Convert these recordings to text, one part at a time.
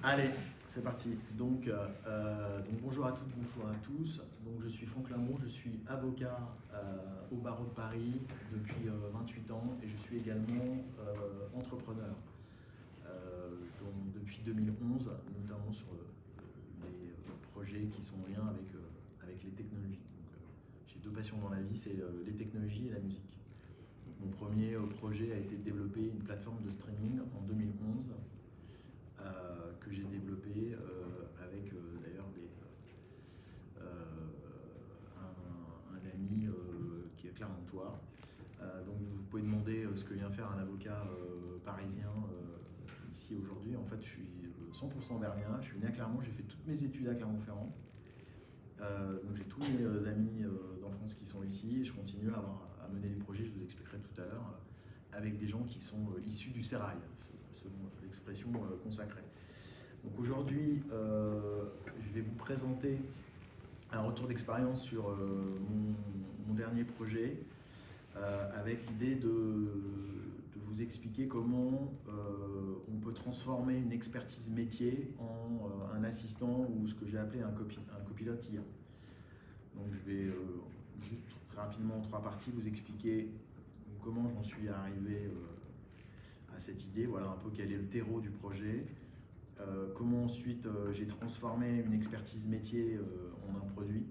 Allez, c'est parti. Donc bonjour à toutes, bonjour à tous. Donc je suis Franck Limon, je suis avocat au barreau de Paris depuis 28 ans et je suis également entrepreneur. Depuis 2011, notamment sur les projets qui sont en lien avec les technologies. J'ai deux passions dans la vie, c'est les technologies et la musique. Donc, mon premier projet a été de développer une plateforme de streaming en 2011 que j'ai développé avec d'ailleurs un ami qui est clermontois. Donc vous pouvez demander ce que vient faire un avocat parisien ici aujourd'hui. En fait, je suis 100% berlin, je suis né à Clermont, j'ai fait toutes mes études à Clermont-Ferrand. Donc j'ai tous mes amis d'enfance qui sont ici et je continue à mener des projets, je vous expliquerai tout à l'heure, avec des gens qui sont issus du sérail, selon l'expression consacrée. Donc aujourd'hui, je vais vous présenter un retour d'expérience sur mon dernier projet, avec l'idée de vous expliquer comment on peut transformer une expertise métier en un assistant ou ce que j'ai appelé un copilote IA. Donc je vais juste très rapidement en trois parties vous expliquer comment j'en suis arrivé à cette idée, voilà un peu quel est le terreau du projet, comment ensuite j'ai transformé une expertise métier en un produit,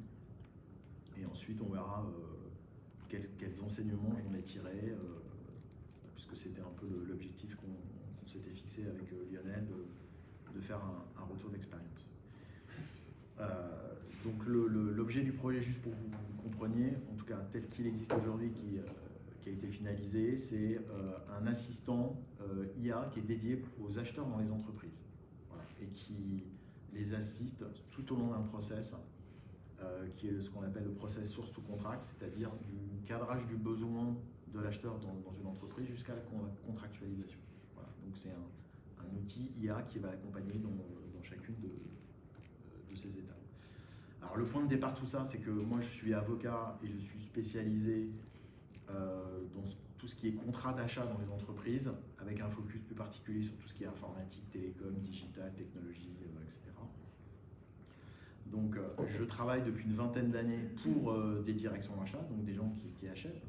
et ensuite on verra quels enseignements j'en ai tirés, puisque c'était un peu l'objectif qu'on s'était fixé avec Lionel, de faire un retour d'expérience. Donc l'objet du projet, juste pour que vous compreniez, en tout cas tel qu'il existe aujourd'hui, qui a été finalisé, c'est un assistant IA qui est dédié aux acheteurs dans les entreprises, voilà, et qui les assiste tout au long d'un process, qui est ce qu'on appelle le process source to contract, c'est-à-dire du cadrage du besoin de l'acheteur dans une entreprise jusqu'à la contractualisation. Voilà. Donc c'est un outil IA qui va l'accompagner dans chacune de ces étapes. Alors le point de départ de tout ça, c'est que moi je suis avocat et je suis spécialisé dans tout ce qui est contrat d'achat dans les entreprises, avec un focus plus particulier sur tout ce qui est informatique, télécom, digital, technologie, etc. Donc je travaille depuis une vingtaine d'années pour des directions d'achat, donc des gens qui achètent.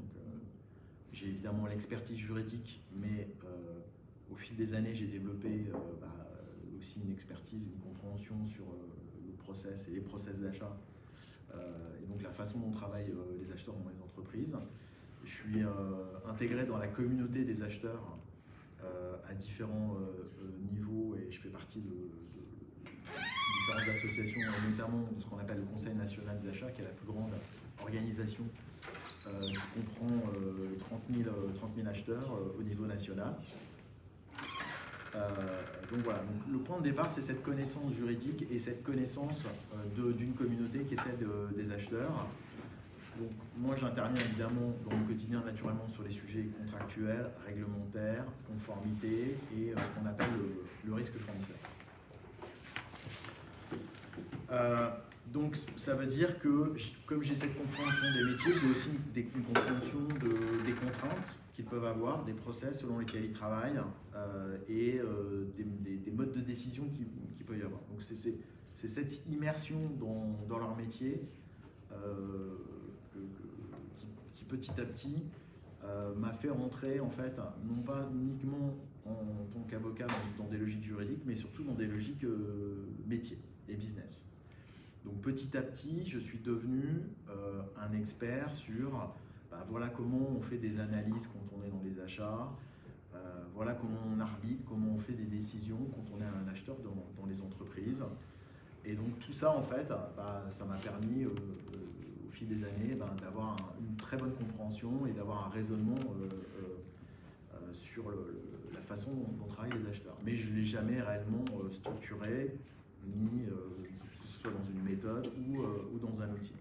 J'ai évidemment l'expertise juridique, mais au fil des années, j'ai développé aussi une expertise, une compréhension sur le process et les process d'achat, et donc la façon dont travaillent les acheteurs dans les entreprises. Je suis intégré dans la communauté des acheteurs à différents niveaux, et je fais partie de différentes associations, notamment de ce qu'on appelle le Conseil national des achats, qui est la plus grande organisation qui comprend 30 000 acheteurs au niveau national. Donc voilà, donc le point de départ, c'est cette connaissance juridique et cette connaissance d'une communauté qui est celle des acheteurs. Donc moi, j'interviens évidemment dans mon quotidien naturellement sur les sujets contractuels, réglementaires, conformité et ce qu'on appelle le risque fournisseur. Donc ça veut dire que comme j'ai cette compréhension des métiers, j'ai aussi une compréhension des contraintes qu'ils peuvent avoir, des process selon lesquels ils travaillent, et des modes de décision qu'il peut y avoir. Donc c'est cette immersion dans leur métier qui petit à petit m'a fait rentrer en fait, non pas uniquement en tant qu'avocat dans des logiques juridiques, mais surtout dans des logiques métiers et business. Donc petit à petit, je suis devenu un expert sur voilà comment on fait des analyses quand on est dans les achats, voilà comment on arbitre, comment on fait des décisions quand on est un acheteur dans les entreprises. Et donc tout ça, en fait, ça m'a permis au fil des années d'avoir une très bonne compréhension et d'avoir un raisonnement sur la façon dont travaillent les acheteurs. Mais je ne l'ai jamais réellement structuré, ni que ce soit dans une méthode ou dans un outil.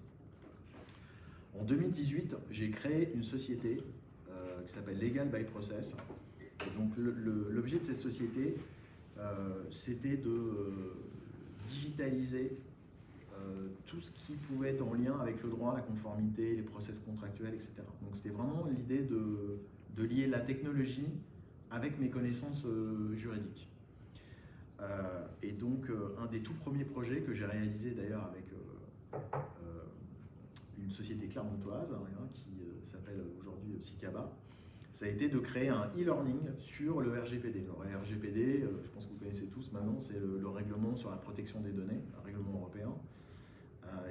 En 2018, j'ai créé une société qui s'appelle Legal by Process. Et donc l'objet de cette société, c'était de digitaliser tout ce qui pouvait être en lien avec le droit, la conformité, les process contractuels, etc. Donc c'était vraiment l'idée de lier la technologie avec mes connaissances juridiques. Et donc, un des tout premiers projets que j'ai réalisé d'ailleurs avec une société clermontoise qui s'appelle aujourd'hui Sicaba, ça a été de créer un e-learning sur le RGPD. Le RGPD, je pense que vous connaissez tous maintenant, c'est le règlement sur la protection des données, un règlement européen.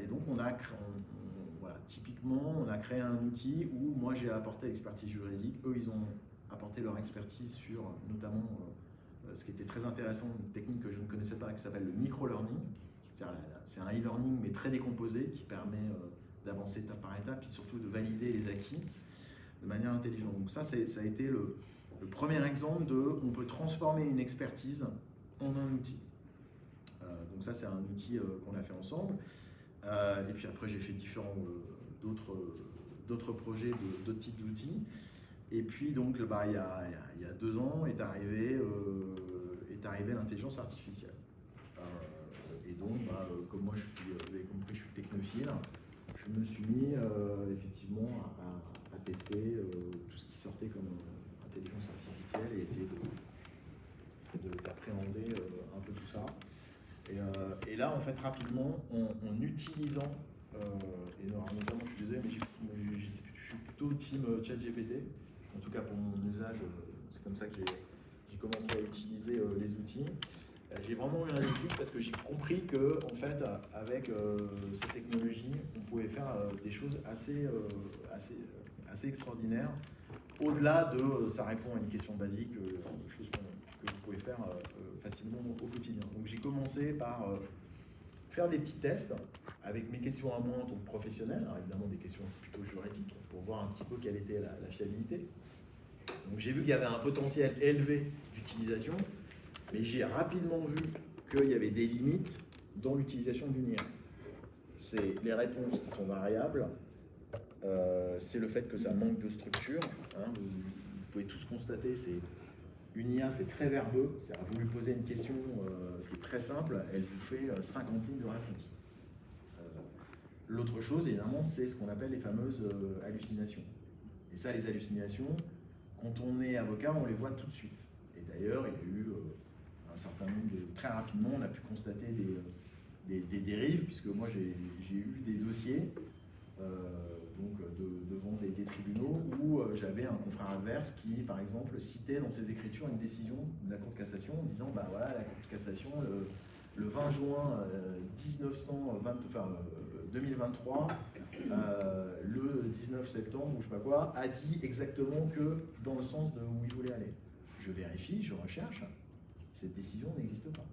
Et donc, voilà, typiquement, on a créé un outil où moi j'ai apporté l'expertise juridique, eux ils ont apporté leur expertise sur notamment ce qui était très intéressant, une technique que je ne connaissais pas qui s'appelle le micro-learning. C'est un e-learning mais très décomposé qui permet d'avancer étape par étape et surtout de valider les acquis de manière intelligente. Donc ça a été le premier exemple de on peut transformer une expertise en un outil. Donc ça c'est un outil qu'on a fait ensemble. Et puis après j'ai fait d'autres projets, d'autres types d'outils. Et puis donc il y a 2 ans est arrivée l'intelligence artificielle. Et donc comme moi vous avez compris, je suis technophile, je me suis mis effectivement à tester tout ce qui sortait comme intelligence artificielle et essayer d'appréhender un peu tout ça. Et là, en fait, rapidement, en utilisant, et notamment, je suis désolé, mais je suis plutôt team ChatGPT, en tout cas pour mon usage, c'est comme ça que j'ai commencé à utiliser les outils. J'ai vraiment eu un déclic parce que j'ai compris que, en fait, avec cette technologie, on pouvait faire des choses assez extraordinaires. Au-delà de ça répond à une question basique, chose que vous pouvez faire facilement au quotidien. Donc j'ai commencé par faire des petits tests avec mes questions à moi en tant que professionnel, alors évidemment des questions plutôt juridiques, pour voir un petit peu quelle était la fiabilité. Donc j'ai vu qu'il y avait un potentiel élevé d'utilisation, mais j'ai rapidement vu qu'il y avait des limites dans l'utilisation d'une IA. C'est les réponses qui sont variables, c'est le fait que ça manque de structure. Vous pouvez tous constater, une IA, c'est très verbeux. Vous lui posez une question qui est très simple, elle vous fait 50 lignes de réponse. L'autre chose, évidemment, c'est ce qu'on appelle les fameuses hallucinations. Et ça, les hallucinations, quand on est avocat, on les voit tout de suite. Et d'ailleurs, il y a eu un certain nombre très rapidement, on a pu constater des dérives, puisque moi, j'ai eu des dossiers devant des tribunaux où j'avais un confrère adverse qui, par exemple, citait dans ses écritures une décision de la Cour de cassation en disant voilà, la Cour de cassation, le 20 juin 2023, le 19 septembre, ou je sais pas quoi, a dit exactement que dans le sens de où il voulait aller. Je vérifie, je recherche, cette décision n'existe pas.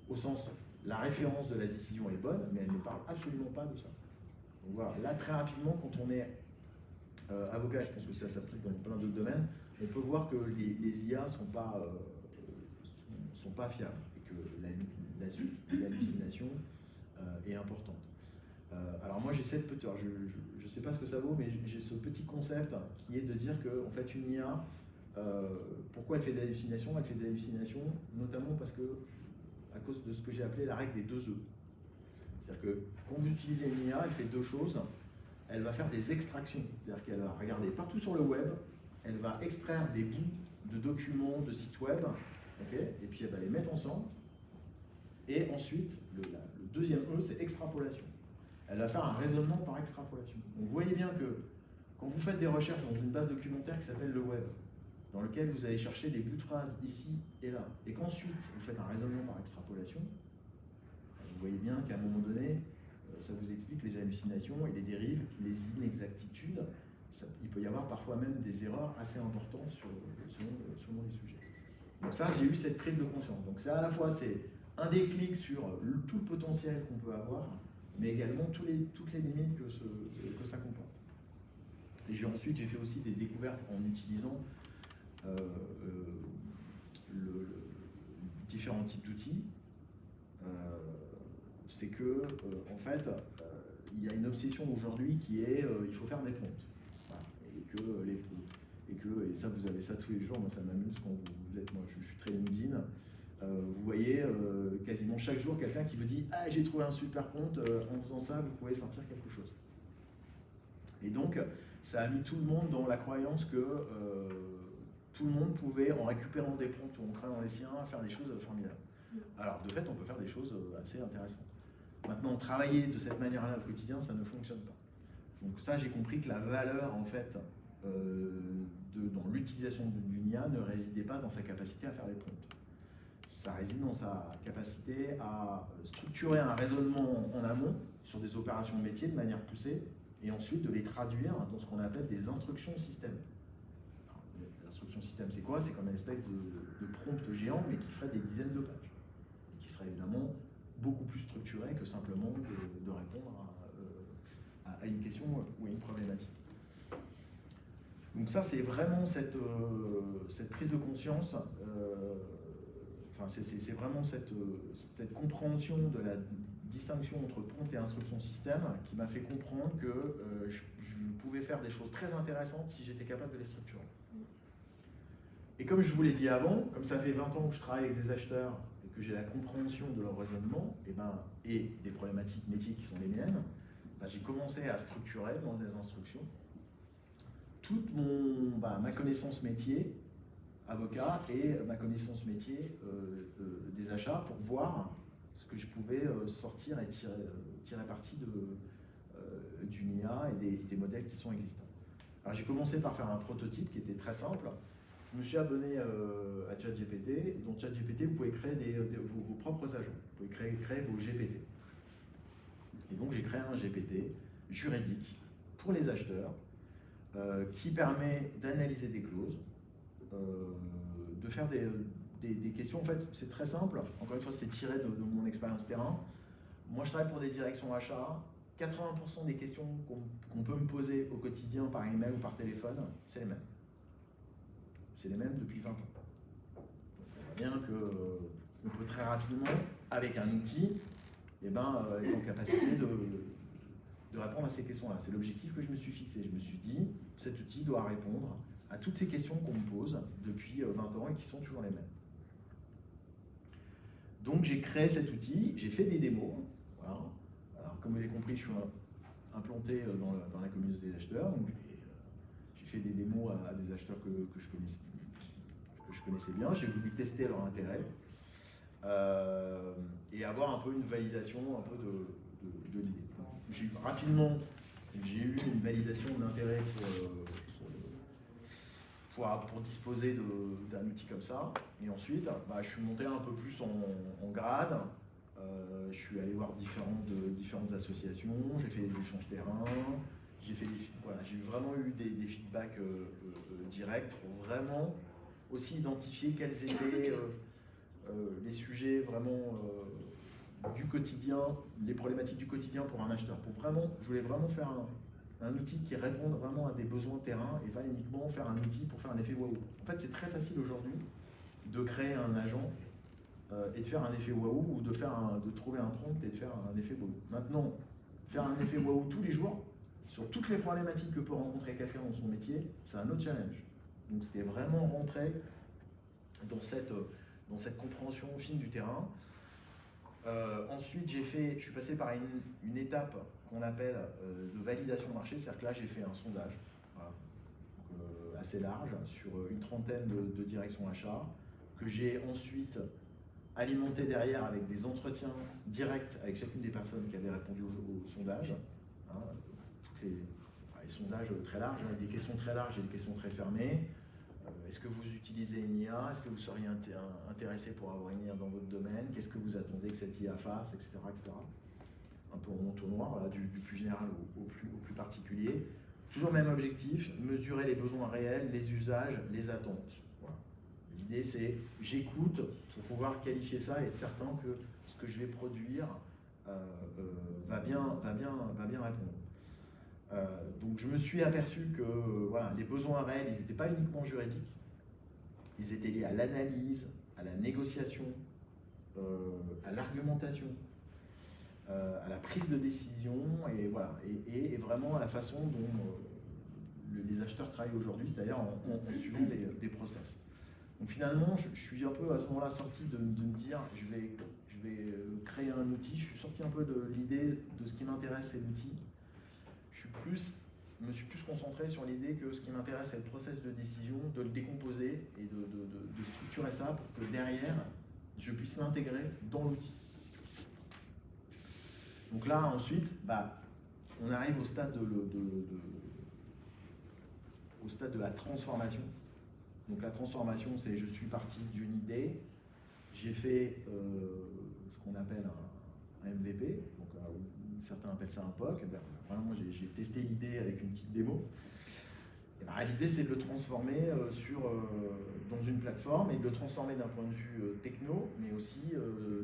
Au sens, la référence de la décision est bonne, mais elle ne parle absolument pas de ça. Donc voilà, là très rapidement, quand on est avocat, je pense que ça s'applique dans plein d'autres domaines, on peut voir que les IA ne sont pas fiables et que l'hallucination est importante. Alors moi j'ai cette petite, je ne sais pas ce que ça vaut, mais j'ai ce petit concept qui est de dire que en fait une IA, pourquoi elle fait des hallucinations? Elle fait des hallucinations notamment parce que à cause de ce que j'ai appelé la règle des 2 œufs. C'est-à-dire que quand vous utilisez une IA, elle fait 2 choses. Elle va faire des extractions, c'est-à-dire qu'elle va regarder partout sur le web, elle va extraire des bouts de documents, de sites web, et puis elle va les mettre ensemble. Et ensuite, le deuxième E, c'est extrapolation. Elle va faire un raisonnement par extrapolation. Donc vous voyez bien que quand vous faites des recherches dans une base documentaire qui s'appelle le web, dans lequel vous allez chercher des bouts de phrases ici et là, et qu'ensuite vous faites un raisonnement par extrapolation, vous voyez bien qu'à un moment donné, ça vous explique les hallucinations et les dérives, les inexactitudes. Il peut y avoir parfois même des erreurs assez importantes selon les sujets. Donc ça, j'ai eu cette prise de conscience. Donc c'est à la fois un déclic sur tout le potentiel qu'on peut avoir, mais également toutes les limites que ça comporte. Et ensuite, j'ai fait aussi des découvertes en utilisant différents types d'outils. C'est que, en fait, il y a une obsession aujourd'hui qui est il faut faire des prompts. Voilà. Et ça, vous avez ça tous les jours. Moi, ça m'amuse quand vous êtes. Moi, je suis très LinkedIn. Vous voyez quasiment chaque jour quelqu'un qui vous dit ah, j'ai trouvé un super compte, en faisant ça, vous pouvez sortir quelque chose. Et donc, ça a mis tout le monde dans la croyance que tout le monde pouvait, en récupérant des prompts ou en créant les siens, faire des choses formidables. Alors, de fait, on peut faire des choses assez intéressantes. Maintenant, travailler de cette manière-là au quotidien, ça ne fonctionne pas. Donc ça, j'ai compris que la valeur, en fait, dans l'utilisation d'une IA ne résidait pas dans sa capacité à faire les prompts. Ça réside dans sa capacité à structurer un raisonnement en amont sur des opérations de métier de manière poussée, et ensuite de les traduire dans ce qu'on appelle des instructions système. L'instruction système, c'est quoi? C'est comme une espèce de prompt géant, mais qui ferait des dizaines de pages, et qui serait évidemment beaucoup plus structuré que simplement de répondre à une question ou à une problématique. Donc ça, c'est vraiment cette prise de conscience, c'est vraiment cette compréhension de la distinction entre prompt et instruction système qui m'a fait comprendre que je pouvais faire des choses très intéressantes si j'étais capable de les structurer. Et comme je vous l'ai dit avant, comme ça fait 20 ans que je travaille avec des acheteurs et que j'ai la compréhension de leur raisonnement et des problématiques métiers qui sont les miennes, j'ai commencé à structurer dans des instructions toute ma connaissance métier, avocat, et ma connaissance métier des achats pour voir ce que je pouvais sortir et tirer parti d'une IA et des modèles qui sont existants. Alors j'ai commencé par faire un prototype qui était très simple. Je me suis abonné à ChatGPT. Dans ChatGPT, vous pouvez créer vos propres agents. Vous pouvez créer vos GPT. Et donc j'ai créé un GPT juridique pour les acheteurs qui permet d'analyser des clauses, de faire des questions. En fait, c'est très simple. Encore une fois, c'est tiré de mon expérience terrain. Moi, je travaille pour des directions achats. 80% des questions qu'on peut me poser au quotidien par email ou par téléphone, c'est les mêmes. C'est les mêmes depuis 20 ans. Donc, on voit bien qu'on peut très rapidement, avec un outil, être en capacité de répondre à ces questions-là. C'est l'objectif que je me suis fixé. Je me suis dit, cet outil doit répondre à toutes ces questions qu'on me pose depuis 20 ans et qui sont toujours les mêmes. Donc j'ai créé cet outil, j'ai fait des démos. Voilà. Alors comme vous l'avez compris, je suis implanté dans la communauté des acheteurs. Donc j'ai fait des démos à des acheteurs que je connaissais bien. J'ai voulu tester leur intérêt et avoir un peu une validation un peu de l'idée. Rapidement, j'ai eu une validation d'intérêt pour disposer d'un outil comme ça. Et ensuite, je suis monté un peu plus en grade. Je suis allé voir différentes associations, j'ai fait des échanges terrain, j'ai vraiment eu des feedbacks directs pour vraiment aussi identifier quels étaient les sujets vraiment du quotidien, les problématiques du quotidien pour un acheteur. Je voulais vraiment faire un outil qui réponde vraiment à des besoins terrain et pas uniquement faire un outil pour faire un effet waouh. En fait, c'est très facile aujourd'hui de créer un agent et de faire un effet waouh ou de trouver un prompt et de faire un effet waouh. Maintenant, faire un effet waouh tous les jours sur toutes les problématiques que peut rencontrer quelqu'un dans son métier, c'est un autre challenge. Donc c'était vraiment rentrer dans cette compréhension fine du terrain. Ensuite, je suis passé par une étape qu'on appelle de validation marché, c'est-à-dire que là, j'ai fait un sondage assez large sur une trentaine de directions achats, que j'ai ensuite alimenté derrière avec des entretiens directs avec chacune des personnes qui avaient répondu au sondage. Les sondages très larges, avec des questions très larges et des questions très fermées. Est-ce que vous utilisez une IA? Est-ce que vous seriez intéressé pour avoir une IA dans votre domaine? Qu'est-ce que vous attendez que cette IA fasse, etc., etc. Un peu en entonnoir, du plus général au plus particulier. Toujours le même objectif, mesurer les besoins réels, les usages, les attentes. Voilà. L'idée, c'est j'écoute pour pouvoir qualifier ça et être certain que ce que je vais produire va bien répondre. Donc je me suis aperçu que les besoins réels, ils n'étaient pas uniquement juridiques, ils étaient liés à l'analyse, à la négociation, à l'argumentation, à la prise de décision et vraiment à la façon dont les acheteurs travaillent aujourd'hui, c'est-à-dire en suivant des process. Donc finalement, je suis un peu à ce moment-là sorti de me dire je vais créer un outil, je suis sorti un peu de l'idée de ce qui m'intéresse, c'est l'outil. Je me suis plus concentré sur l'idée que ce qui m'intéresse, c'est le process de décision, de le décomposer et de structurer ça pour que derrière, je puisse l'intégrer dans l'outil. Donc là, ensuite, on arrive au stade de la transformation. Donc la transformation, c'est je suis parti d'une idée, j'ai fait ce qu'on appelle un MVP, donc, certains appellent ça un POC. Voilà, moi j'ai testé l'idée avec une petite démo. L'idée, c'est de le transformer dans une plateforme et de le transformer d'un point de vue techno, mais aussi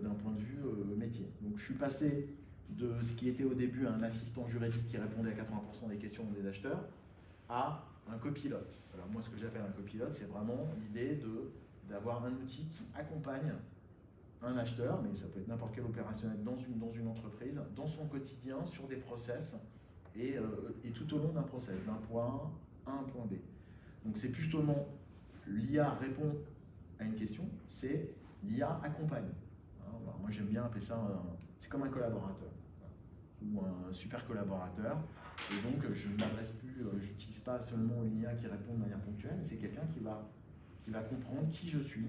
d'un point de vue métier. Donc je suis passé de ce qui était au début un assistant juridique qui répondait à 80% des questions des acheteurs à un copilote. Alors moi, ce que j'appelle un copilote, c'est vraiment l'idée d'avoir un outil qui accompagne un acheteur, mais ça peut être n'importe quel opérationnel dans une entreprise, dans son quotidien, sur des process, et tout au long d'un process, d'un point A à un point B. Donc c'est plus seulement l'IA répond à une question, c'est l'IA accompagne. Alors, moi j'aime bien appeler ça, c'est comme un collaborateur, ou un super collaborateur, et donc je ne m'adresse plus, j'utilise pas seulement une IA qui répond de manière ponctuelle, mais c'est quelqu'un qui va comprendre qui je suis,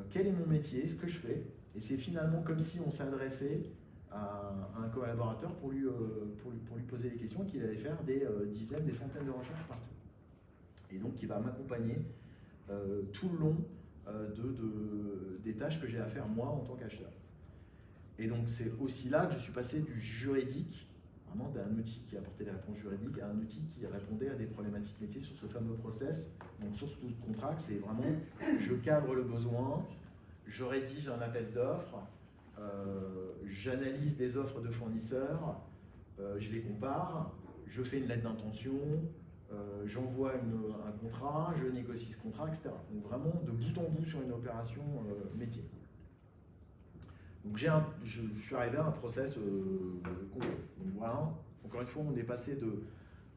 quel est mon métier, ce que je fais, et c'est finalement comme si on s'adressait à un collaborateur pour lui poser des questions, qu'il allait faire des dizaines, des centaines de recherches partout. Et donc qui va m'accompagner tout le long des tâches que j'ai à faire moi en tant qu'acheteur. Et donc c'est aussi là que je suis passé du juridique, vraiment d'un outil qui apportait des réponses juridiques, à un outil qui répondait à des problématiques métiers sur ce fameux process. Donc source to contract, c'est vraiment, je cadre le besoin, je rédige un appel d'offres, j'analyse des offres de fournisseurs, je les compare, je fais une lettre d'intention, j'envoie un contrat, je négocie ce contrat, etc. Donc vraiment de bout en bout sur une opération métier. Donc je suis arrivé à un process complet. Donc voilà, encore une fois, on est passé de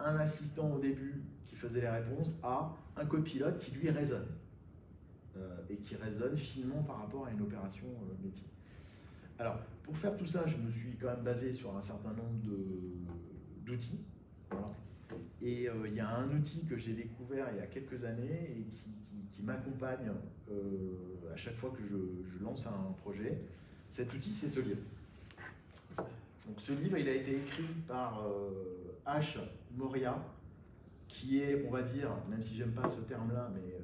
un assistant au début qui faisait les réponses à un copilote qui lui raisonne. Et qui raisonne finement par rapport à une opération métier. Alors, pour faire tout ça, je me suis quand même basé sur un certain nombre d'outils. Voilà. Et il y a un outil que j'ai découvert il y a quelques années et qui m'accompagne à chaque fois que je lance un projet. Cet outil, c'est ce livre. Donc ce livre, il a été écrit par H. Moria, qui est, on va dire, même si j'aime pas ce terme-là, mais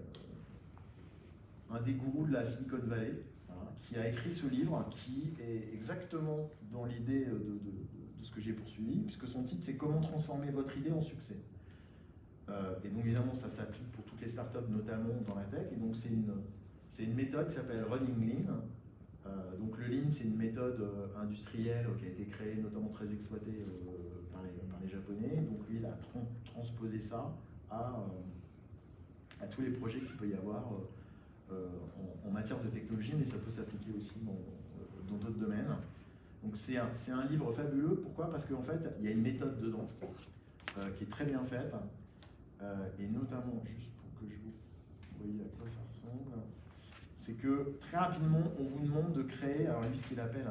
un des gourous de la Silicon Valley, voilà, qui a écrit ce livre, qui est exactement dans l'idée de ce que j'ai poursuivi, puisque son titre, c'est « Comment transformer votre idée en succès ». Et donc évidemment, ça s'applique pour toutes les startups, notamment dans la tech. Et donc c'est une méthode qui s'appelle Running Lean. Donc le Lean, c'est une méthode industrielle qui a été créée, notamment très exploitée par les Japonais. Donc lui, il a transposé ça à tous les projets qu'il peut y avoir en matière de technologie, mais ça peut s'appliquer aussi dans d'autres domaines. Donc c'est un livre fabuleux. Pourquoi? Parce qu'en fait, il y a une méthode dedans qui est très bien faite. Et notamment, juste pour que vous voyez à quoi ça ressemble, c'est que très rapidement, on vous demande de créer, alors lui, ce qu'il appelle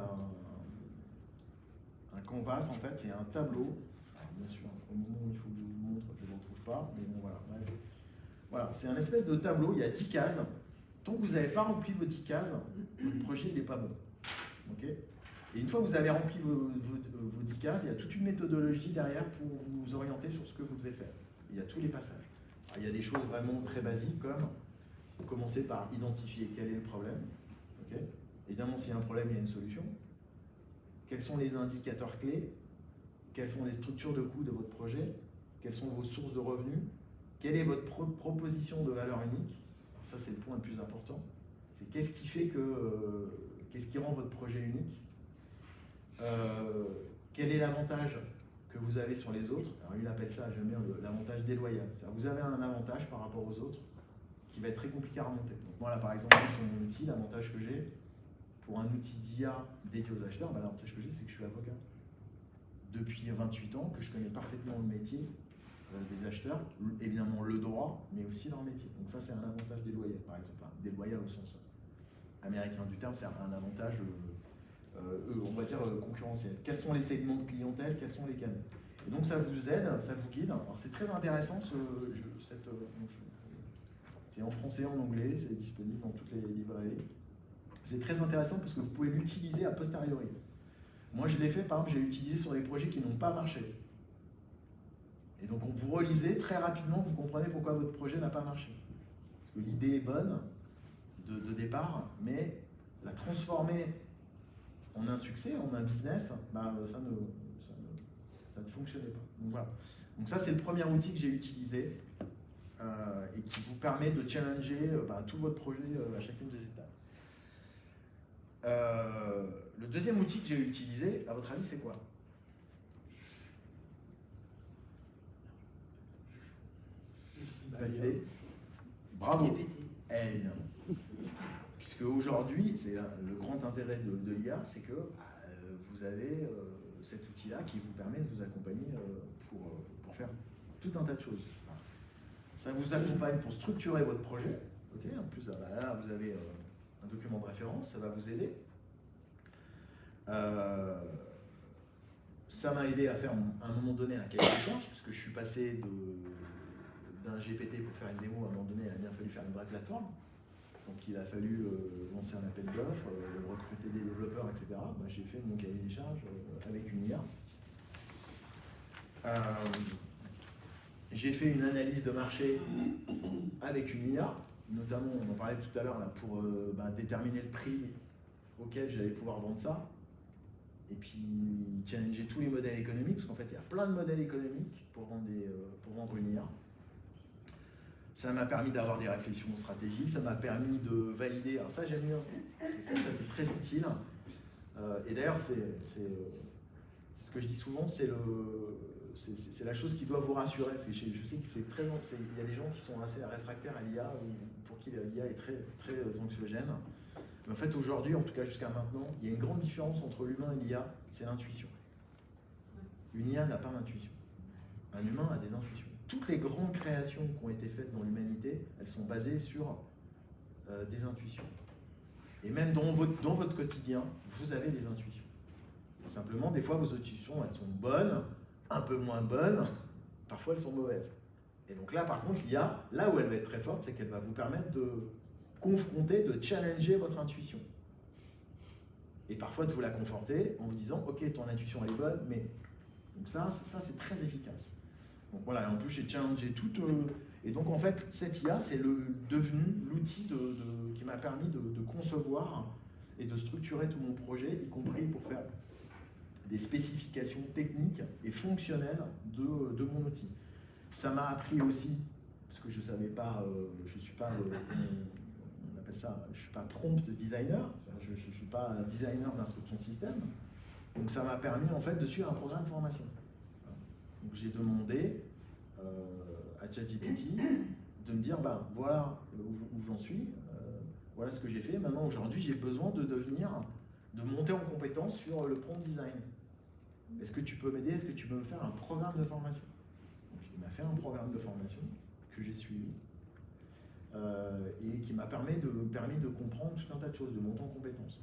un canvas, en fait, c'est un tableau. Alors, bien sûr, au moment où il faut que je vous le montre, je ne le retrouve pas, mais bon, voilà. Voilà, c'est un espèce de tableau, il y a 10 cases. Tant que vous n'avez pas rempli vos 10 cases, votre projet n'est pas bon. Okay, et une fois que vous avez rempli vos 10 cases, il y a toute une méthodologie derrière pour vous orienter sur ce que vous devez faire. Il y a tous les passages. Alors, il y a des choses vraiment très basiques comme commencer par identifier quel est le problème. Okay, évidemment, s'il y a un problème, il y a une solution. Quels sont les indicateurs clés? Quelles sont les structures de coûts de votre projet? Quelles sont vos sources de revenus? Quelle est votre proposition de valeur unique? Alors ça, c'est le point le plus important. C'est qu'est-ce qui fait qu'est-ce qui rend votre projet unique? Quel est l'avantage que vous avez sur les autres? Alors, il appelle ça, j'aime bien, l'avantage déloyal. Vous avez un avantage par rapport aux autres qui va être très compliqué à remonter. Donc moi, là, par exemple, sur mon outil, l'avantage que j'ai, pour un outil d'IA dédié aux acheteurs, l'avantage que j'ai, c'est que je suis avocat. Depuis 28 ans, que je connais parfaitement le métier des acheteurs, évidemment le droit, mais aussi leur métier. Donc ça, c'est un avantage déloyal, par exemple. Enfin, déloyal au sens américain du terme, c'est un avantage, on va dire, concurrentiel. Quels sont les segments de clientèle, quels sont les canaux? Et donc ça vous aide, ça vous guide. Alors c'est très intéressant, c'est en français et en anglais, c'est disponible dans toutes les librairies. c'est très intéressant parce que vous pouvez l'utiliser a posteriori. Moi, je l'ai fait, par exemple, j'ai utilisé sur des projets qui n'ont pas marché. Et donc, vous relisez très rapidement, vous comprenez pourquoi votre projet n'a pas marché. Parce que l'idée est bonne de départ, mais la transformer en un succès, en un business, bah, ça ne fonctionnait pas. Donc, voilà. Donc ça, c'est le premier outil que j'ai utilisé et qui vous permet de challenger tout votre projet à chacune des étapes. Le deuxième outil que j'ai utilisé, à votre avis, c'est quoi? Validé. Bravo. Eh non. Puisque aujourd'hui, c'est le grand intérêt de l'IA, c'est que vous avez cet outil-là qui vous permet de vous accompagner pour faire tout un tas de choses. Ça vous accompagne pour structurer votre projet. Okay, en plus, là, vous avez un document de référence, ça va vous aider. Ça m'a aidé à faire à un moment donné un cahier de charge, puisque je suis passé d'un GPT pour faire une démo. À un moment donné, il a bien fallu faire une vraie plateforme. Donc il a fallu lancer un appel d'offres, recruter des développeurs, etc. Bah, j'ai fait mon cahier des charges avec une IA. J'ai fait une analyse de marché avec une IA, notamment, on en parlait tout à l'heure, pour déterminer le prix auquel j'allais pouvoir vendre ça. Et puis challenger tous les modèles économiques, parce qu'en fait il y a plein de modèles économiques pour vendre une IA. Ça m'a permis d'avoir des réflexions stratégiques, ça m'a permis de valider, alors ça j'aime bien, ça c'est très utile. Et d'ailleurs c'est ce que je dis souvent, c'est la chose qui doit vous rassurer, parce que je sais que c'est très, il y a des gens qui sont assez réfractaires à l'IA, ou pour qui l'IA est très, très anxiogène. Mais en fait, aujourd'hui, en tout cas jusqu'à maintenant, il y a une grande différence entre l'humain et l'IA, c'est l'intuition. Une IA n'a pas d'intuition. Un humain a des intuitions. Toutes les grandes créations qui ont été faites dans l'humanité, elles sont basées sur des intuitions. Et même dans votre quotidien, vous avez des intuitions. Simplement, des fois, vos intuitions, elles sont bonnes, un peu moins bonnes, parfois elles sont mauvaises. Et donc là, par contre, l'IA, là où elle va être très forte, c'est qu'elle va vous permettre de confronter, de challenger votre intuition. Et parfois de vous la conforter en vous disant, ok, ton intuition elle est bonne, mais... Donc ça c'est très efficace. Donc voilà, et en plus j'ai challengé tout... Et donc en fait, cette IA, c'est devenu l'outil qui m'a permis de concevoir et de structurer tout mon projet, y compris pour faire des spécifications techniques et fonctionnelles de mon outil. Ça m'a appris aussi, parce que je ne savais pas, je ne suis pas... on appelle ça, je ne suis pas prompt designer, je ne suis pas un designer d'instruction système. Donc ça m'a permis en fait de suivre un programme de formation. Donc j'ai demandé à ChatGPT de me dire, voilà où j'en suis, voilà ce que j'ai fait. Maintenant aujourd'hui j'ai besoin de monter en compétence sur le prompt design. Est-ce que tu peux m'aider? Est-ce que tu peux me faire un programme de formation? Donc il m'a fait un programme de formation que j'ai suivi. Et qui m'a permis de comprendre tout un tas de choses, de monter en compétences.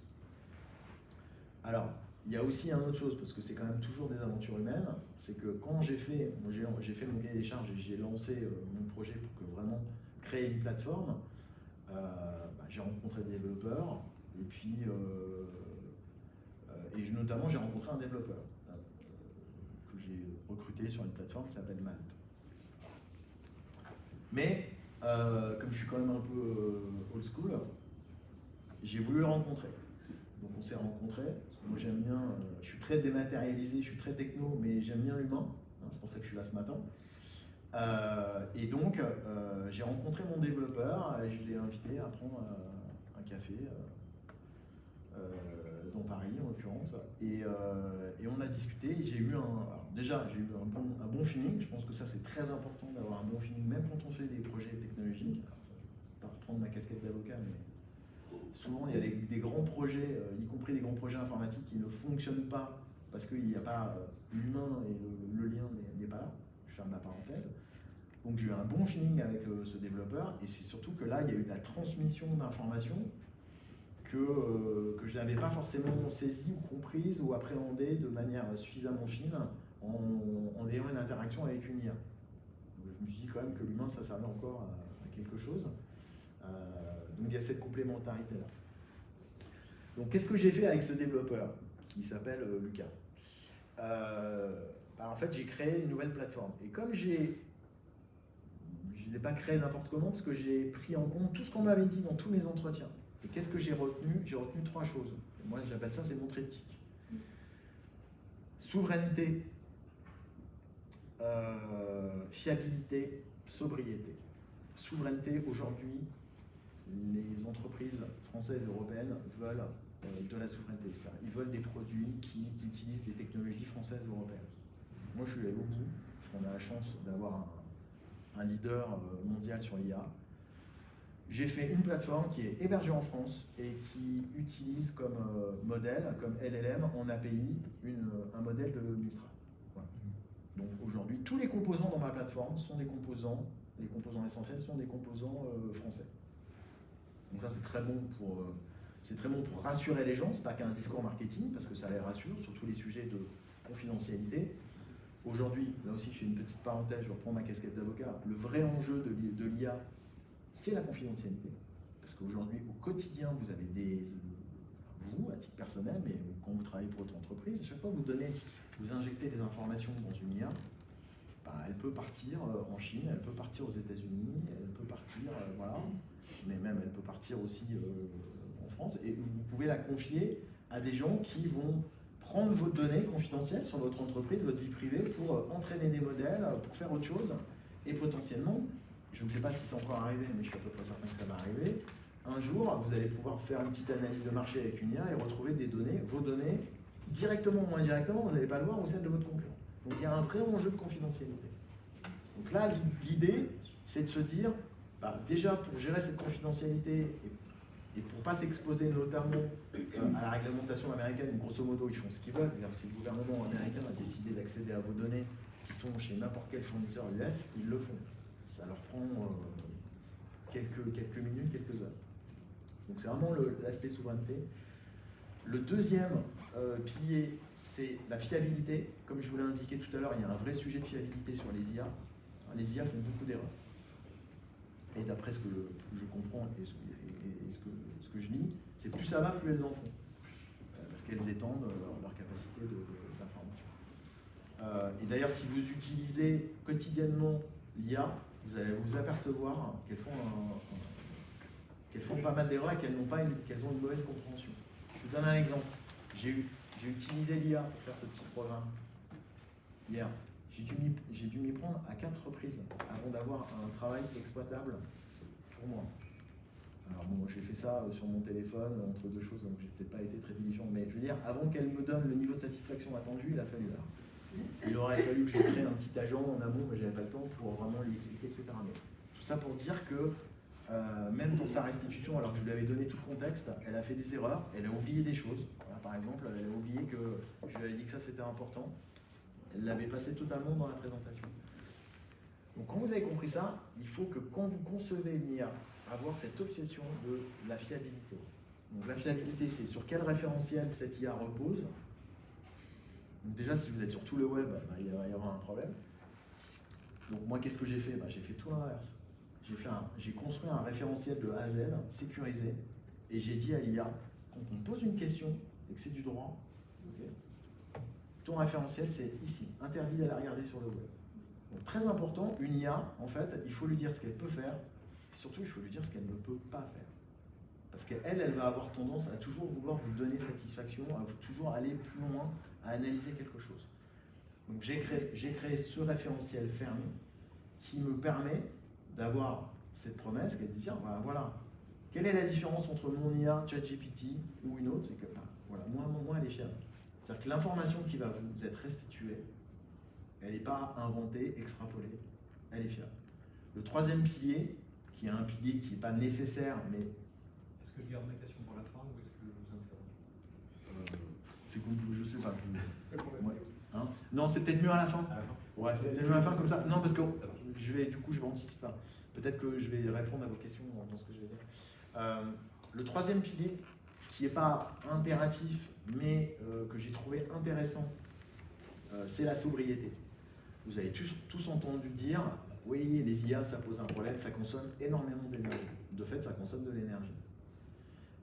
Alors, il y a aussi une autre chose, parce que c'est quand même toujours des aventures humaines, c'est que quand j'ai fait mon cahier des charges et j'ai lancé mon projet pour que vraiment créer une plateforme, j'ai rencontré des développeurs, et puis notamment j'ai rencontré un développeur que j'ai recruté sur une plateforme qui s'appelle Malte. Mais comme je suis quand même un peu old school, j'ai voulu le rencontrer. Donc on s'est rencontrés, parce que moi j'aime bien, je suis très dématérialisé, je suis très techno, mais j'aime bien l'humain, c'est pour ça que je suis là ce matin. Et donc j'ai rencontré mon développeur, et je l'ai invité à prendre un café dans Paris en l'occurrence, et on a discuté, et j'ai eu un bon feeling. Je pense que ça c'est très important d'avoir un bon feeling, même quand on fait des projets technologiques. Alors, je ne vais pas reprendre ma casquette d'avocat, mais souvent il y a des grands projets, y compris des grands projets informatiques, qui ne fonctionnent pas parce qu'il n'y a pas l'humain et le lien n'est pas là. Je ferme la parenthèse. Donc j'ai eu un bon feeling avec ce développeur, et c'est surtout que là il y a eu de la transmission d'informations que je n'avais pas forcément saisie ou comprise ou appréhendée de manière suffisamment fine en ayant une interaction avec une IA. Donc je me suis dit quand même que l'humain ça servait encore à quelque chose. Donc il y a cette complémentarité-là. Donc, qu'est-ce que j'ai fait avec ce développeur qui s'appelle Lucas? En fait, j'ai créé une nouvelle plateforme. Et comme je ne l'ai pas créé n'importe comment, parce que j'ai pris en compte tout ce qu'on m'avait dit dans tous mes entretiens. Et qu'est-ce que j'ai retenu? J'ai retenu 3 choses. Et moi, j'appelle ça, c'est mon triptyque. Souveraineté, fiabilité, sobriété. Souveraineté, aujourd'hui, les entreprises françaises et européennes veulent de la souveraineté. Ils veulent des produits qui utilisent des technologies françaises et européennes. Moi, je suis allé au bout, parce qu'on a la chance d'avoir un leader mondial sur l'IA. J'ai fait une plateforme qui est hébergée en France et qui utilise comme modèle, comme LLM en API, un modèle de Mistral. Voilà. Donc aujourd'hui, tous les composants dans ma plateforme sont des composants, les composants essentiels sont des composants français. Donc ça, c'est très bon pour rassurer les gens, c'est pas qu'un discours marketing, parce que ça les rassure sur tous les sujets de confidentialité. Aujourd'hui, là aussi, je fais une petite parenthèse, je reprends ma casquette d'avocat. Le vrai enjeu de l'IA, c'est la confidentialité. Parce qu'aujourd'hui, au quotidien, vous avez vous, à titre personnel, mais quand vous travaillez pour votre entreprise, à chaque fois que vous injectez des informations dans une IA, elle peut partir en Chine, elle peut partir aux États-Unis, elle peut partir, voilà, mais même elle peut partir aussi en France, et vous pouvez la confier à des gens qui vont prendre vos données confidentielles sur votre entreprise, votre vie privée, pour entraîner des modèles, pour faire autre chose, et potentiellement, je ne sais pas si c'est encore arrivé, mais je suis à peu près certain que ça va arriver, un jour, vous allez pouvoir faire une petite analyse de marché avec une IA et retrouver des données, vos données, directement ou indirectement, vous n'allez pas le voir, ou celles de votre concurrent. Donc il y a un vrai enjeu de confidentialité. Donc là, l'idée, c'est de se dire, déjà pour gérer cette confidentialité et pour ne pas s'exposer notamment à la réglementation américaine, grosso modo, ils font ce qu'ils veulent. Si le gouvernement américain a décidé d'accéder à vos données qui sont chez n'importe quel fournisseur US, ils le font. Ça leur prend quelques minutes, quelques heures. Donc c'est vraiment l'aspect souveraineté. Le deuxième pilier, c'est la fiabilité. Comme je vous l'ai indiqué tout à l'heure, il y a un vrai sujet de fiabilité sur les IA. Les IA font beaucoup d'erreurs. Et d'après ce que je comprends et ce que je lis, c'est plus ça va, plus elles en font. Parce qu'elles étendent leur capacité d'information. Et d'ailleurs, si vous utilisez quotidiennement l'IA, vous allez vous apercevoir qu'elles font pas mal d'erreurs et qu'elles ont une mauvaise compréhension. Je vous donne un exemple. J'ai utilisé l'IA pour faire ce petit programme hier. J'ai dû m'y prendre à 4 reprises avant d'avoir un travail exploitable pour moi. Alors bon, j'ai fait ça sur mon téléphone, entre deux choses, donc j'ai peut-être pas été très diligent, mais je veux dire, avant qu'elle me donne le niveau de satisfaction attendu, il a fallu là. Il aurait fallu que je crée un petit agent en amont, mais j'avais pas le temps pour vraiment lui expliquer, etc. Mais tout ça pour dire que même pour sa restitution, alors que je lui avais donné tout le contexte, elle a fait des erreurs, elle a oublié des choses. Voilà, par exemple, elle a oublié que je lui avais dit que ça c'était important. Elle l'avait passé totalement dans la présentation. Donc quand vous avez compris ça, il faut que quand vous concevez une IA, avoir cette obsession de la fiabilité. Donc la fiabilité, c'est sur quel référentiel cette IA repose. Donc déjà, si vous êtes sur tout le web, il va y avoir un problème. Donc moi, qu'est-ce que j'ai fait? J'ai fait tout l'inverse. J'ai construit un référentiel de A à Z, sécurisé, et j'ai dit à l'IA, quand on pose une question et que c'est du droit, okay, ton référentiel, c'est ici, interdit d'aller regarder sur le web. Donc très important, une IA, en fait, il faut lui dire ce qu'elle peut faire, et surtout, il faut lui dire ce qu'elle ne peut pas faire. Parce qu'elle va avoir tendance à toujours vouloir vous donner satisfaction, à toujours aller plus loin, à analyser quelque chose. Donc j'ai créé ce référentiel fermé qui me permet d'avoir cette promesse, qui est de dire, voilà, quelle est la différence entre mon IA, ChatGPT ou une autre? C'est que, voilà, moi, elle est fiable. C'est-à-dire que l'information qui va vous être restituée, elle n'est pas inventée, extrapolée, elle est fiable. Le troisième pilier, qui est un pilier qui n'est pas nécessaire, mais... Est-ce que je garde ma question pour la fin ou est-ce que je vous interromps? C'est comme vous, je sais pas. Ouais. Hein, non, c'est peut-être mieux à la fin. À la fin. Ouais, c'est peut-être mieux à la fin comme ça. Non, parce que je vais anticiper. Peut-être que je vais répondre à vos questions dans ce que je vais dire. Le troisième pilier, qui n'est pas impératif, mais que j'ai trouvé intéressant, c'est la sobriété. Vous avez tous entendu dire, oui, les IA, ça pose un problème, ça consomme énormément d'énergie. De fait, ça consomme de l'énergie.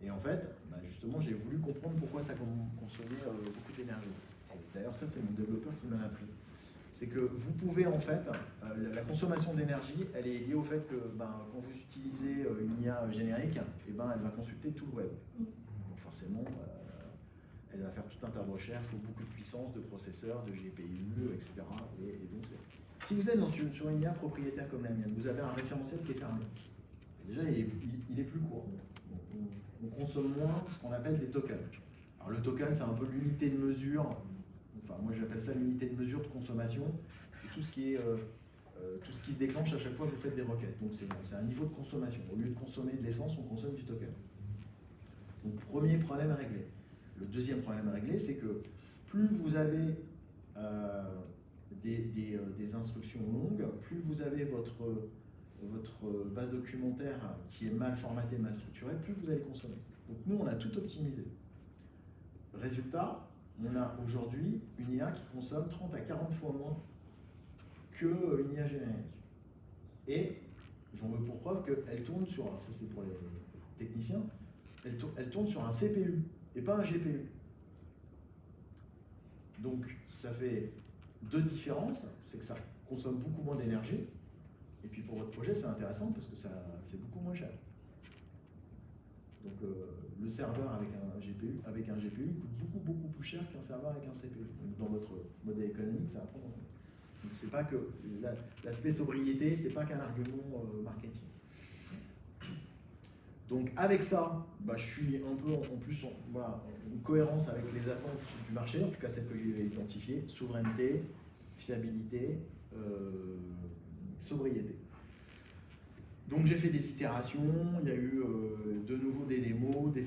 Et en fait, bah, justement, j'ai voulu comprendre pourquoi ça consommait beaucoup d'énergie. D'ailleurs, ça, c'est mon développeur qui m'a appris. C'est que vous pouvez, en fait, la consommation d'énergie, elle est liée au fait que quand vous utilisez une IA générique, elle va consulter tout le web. Donc forcément, elle va faire tout un tas de recherches, il faut beaucoup de puissance, de processeurs, de GPU, etc. Et donc, si vous êtes sur une IA propriétaire comme la mienne, vous avez un référentiel qui est fermé. Déjà, il est plus court. On consomme moins ce qu'on appelle des tokens. Alors le token, c'est un peu l'unité de mesure. Enfin, moi, j'appelle ça l'unité de mesure de consommation. C'est tout ce qui se déclenche à chaque fois que vous faites des requêtes. Donc, c'est un niveau de consommation. Au lieu de consommer de l'essence, on consomme du token. Donc, premier problème à régler. Le deuxième problème à régler, c'est que plus vous avez des instructions longues, plus vous avez votre base documentaire qui est mal formatée, mal structurée, plus vous allez consommer. Donc, nous, on a tout optimisé. Résultat, on a aujourd'hui une IA qui consomme 30 à 40 fois moins qu'une IA générique. Et j'en veux pour preuve qu'elle tourne sur, ça c'est pour les techniciens, elle tourne sur un CPU et pas un GPU. Donc ça fait deux différences, c'est que ça consomme beaucoup moins d'énergie, et puis pour votre projet c'est intéressant parce que c'est beaucoup moins cher. Donc le serveur avec un GPU coûte beaucoup plus cher qu'un serveur avec un CPU. Donc, dans votre modèle économique, ça va prendre en compte. Donc c'est pas que l'aspect sobriété, c'est pas qu'un argument marketing. Donc avec ça, je suis un peu en plus en cohérence avec les attentes du marché, en tout cas celles que j'ai identifiées, souveraineté, fiabilité, sobriété. Donc j'ai fait des itérations, il y a eu de nouveau des démos, des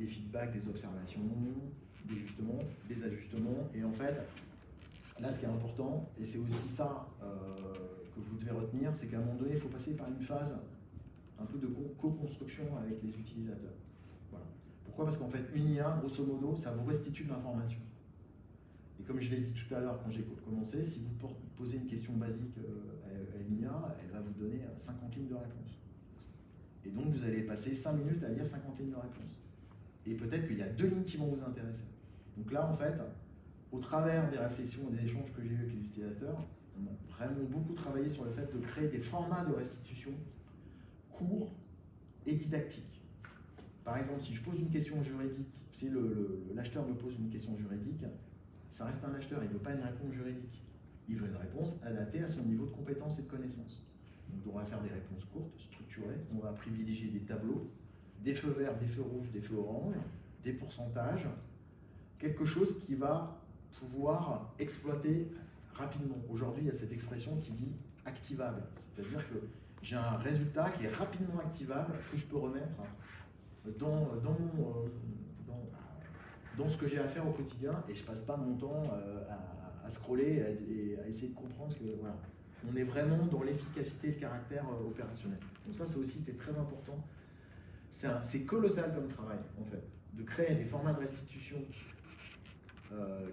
feedbacks, des observations, des ajustements. Et en fait, là ce qui est important, et c'est aussi ça que vous devez retenir, c'est qu'à un moment donné, il faut passer par une phase un peu de co-construction avec les utilisateurs. Voilà. Pourquoi? Parce qu'en fait, une IA, grosso modo, ça vous restitue de l'information. Et comme je l'ai dit tout à l'heure quand j'ai commencé, si vous posez une question basique à une IA, elle va vous donner 50 lignes de réponse. Et donc vous allez passer 5 minutes à lire 50 lignes de réponse. Et peut-être qu'il y a 2 lignes qui vont vous intéresser. Donc là, en fait, au travers des réflexions et des échanges que j'ai eu avec les utilisateurs, on a vraiment beaucoup travaillé sur le fait de créer des formats de restitution courts et didactiques. Par exemple, si je pose une question juridique, si l'acheteur me pose une question juridique, ça reste un acheteur, il ne veut pas une réponse juridique. Il veut une réponse adaptée à son niveau de compétence et de connaissance. Donc on va faire des réponses courtes, structurées, on va privilégier des tableaux, des feux verts, des feux rouges, des feux oranges, des pourcentages, quelque chose qui va pouvoir exploiter rapidement. Aujourd'hui, il y a cette expression qui dit activable, c'est-à-dire que j'ai un résultat qui est rapidement activable, que je peux remettre dans ce que j'ai à faire au quotidien, et je ne passe pas mon temps à scroller et à essayer de comprendre que voilà, on est vraiment dans l'efficacité et le caractère opérationnel. Donc ça, c'est aussi très important. C'est colossal comme travail, en fait, de créer des formats de restitution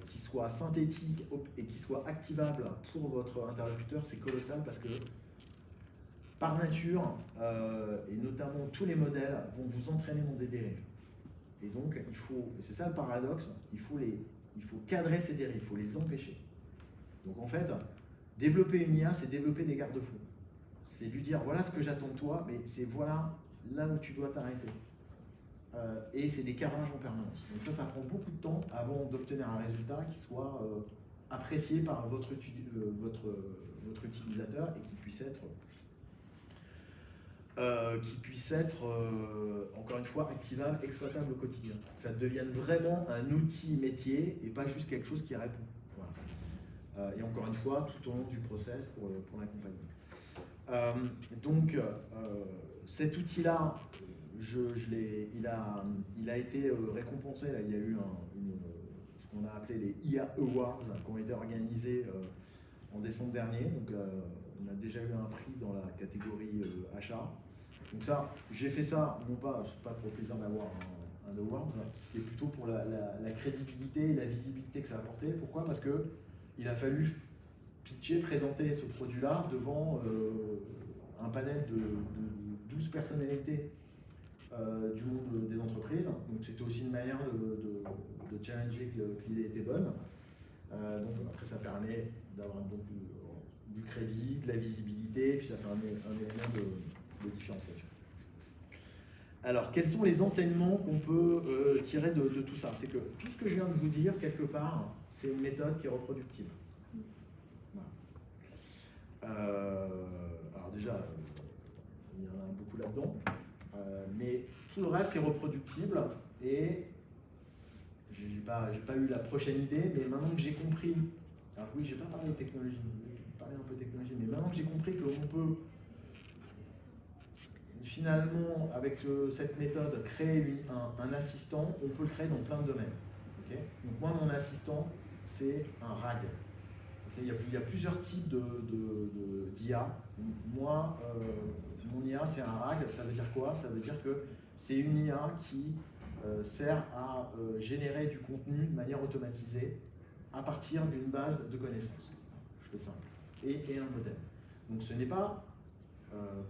qui soient synthétiques et qui soient activables pour votre interlocuteur. C'est colossal parce que par nature, et notamment tous les modèles, vont vous entraîner dans des dérives. Et donc, c'est ça le paradoxe, il faut cadrer ces dérives, il faut les empêcher. Donc en fait, développer une IA, c'est développer des garde-fous. C'est lui dire, voilà ce que j'attends de toi, mais c'est voilà là où tu dois t'arrêter. Et c'est des cadrages en permanence. Donc ça prend beaucoup de temps avant d'obtenir un résultat qui soit apprécié par votre utilisateur et qui puisse être encore une fois, activable, exploitable au quotidien. Que ça devienne vraiment un outil métier et pas juste quelque chose qui répond. Voilà. Et encore une fois, tout au long du process pour l'accompagner. Donc, cet outil-là, il a été récompensé. Là, il y a eu ce qu'on a appelé les IA Awards qui ont été organisés en décembre dernier. Donc, on a déjà eu un prix dans la catégorie achat. Donc ça, j'ai fait ça, non pas pour le plaisir d'avoir un award, c'était plutôt pour la crédibilité et la visibilité que ça a apporté. Pourquoi? Parce qu'il a fallu présenter ce produit-là devant un panel de 12 personnalités du monde des entreprises. Donc c'était aussi une manière de challenger que l'idée était bonne. Donc après ça permet d'avoir donc du crédit, de la visibilité, puis ça fait un élément de différenciation. Alors, quels sont les enseignements qu'on peut tirer de tout ça? C'est que tout ce que je viens de vous dire, quelque part, c'est une méthode qui est reproductible. Voilà. Alors déjà, il y en a beaucoup là-dedans, mais tout le reste est reproductible et j'ai pas eu la prochaine idée, mais maintenant que j'ai compris, alors oui, j'ai pas parlé de technologie, j'ai parlé un peu de technologie, mais maintenant que j'ai compris qu'on peut finalement, avec cette méthode, créer un assistant, on peut le créer dans plein de domaines. Okay, donc moi, mon assistant, c'est un RAG. Okay, il y a plusieurs types d'IA. Moi, mon IA, c'est un RAG. Ça veut dire quoi? Ça veut dire que c'est une IA qui sert à générer du contenu de manière automatisée à partir d'une base de connaissances. Je fais simple. Et un modèle. Donc ce n'est pas...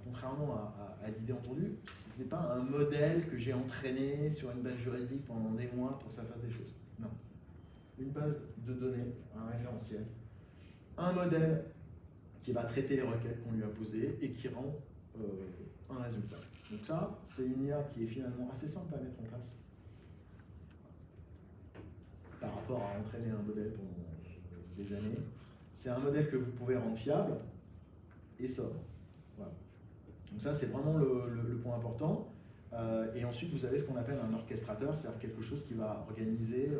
contrairement à l'idée entendue, ce n'est pas un modèle que j'ai entraîné sur une base juridique pendant des mois pour que ça fasse des choses. Non. Une base de données, un référentiel, un modèle qui va traiter les requêtes qu'on lui a posées et qui rend un résultat. Donc ça, c'est une IA qui est finalement assez simple à mettre en place par rapport à entraîner un modèle pendant des années. C'est un modèle que vous pouvez rendre fiable et sobre. Voilà. Donc ça, c'est vraiment le point important. Et ensuite, vous avez ce qu'on appelle un orchestrateur, c'est-à-dire quelque chose qui va organiser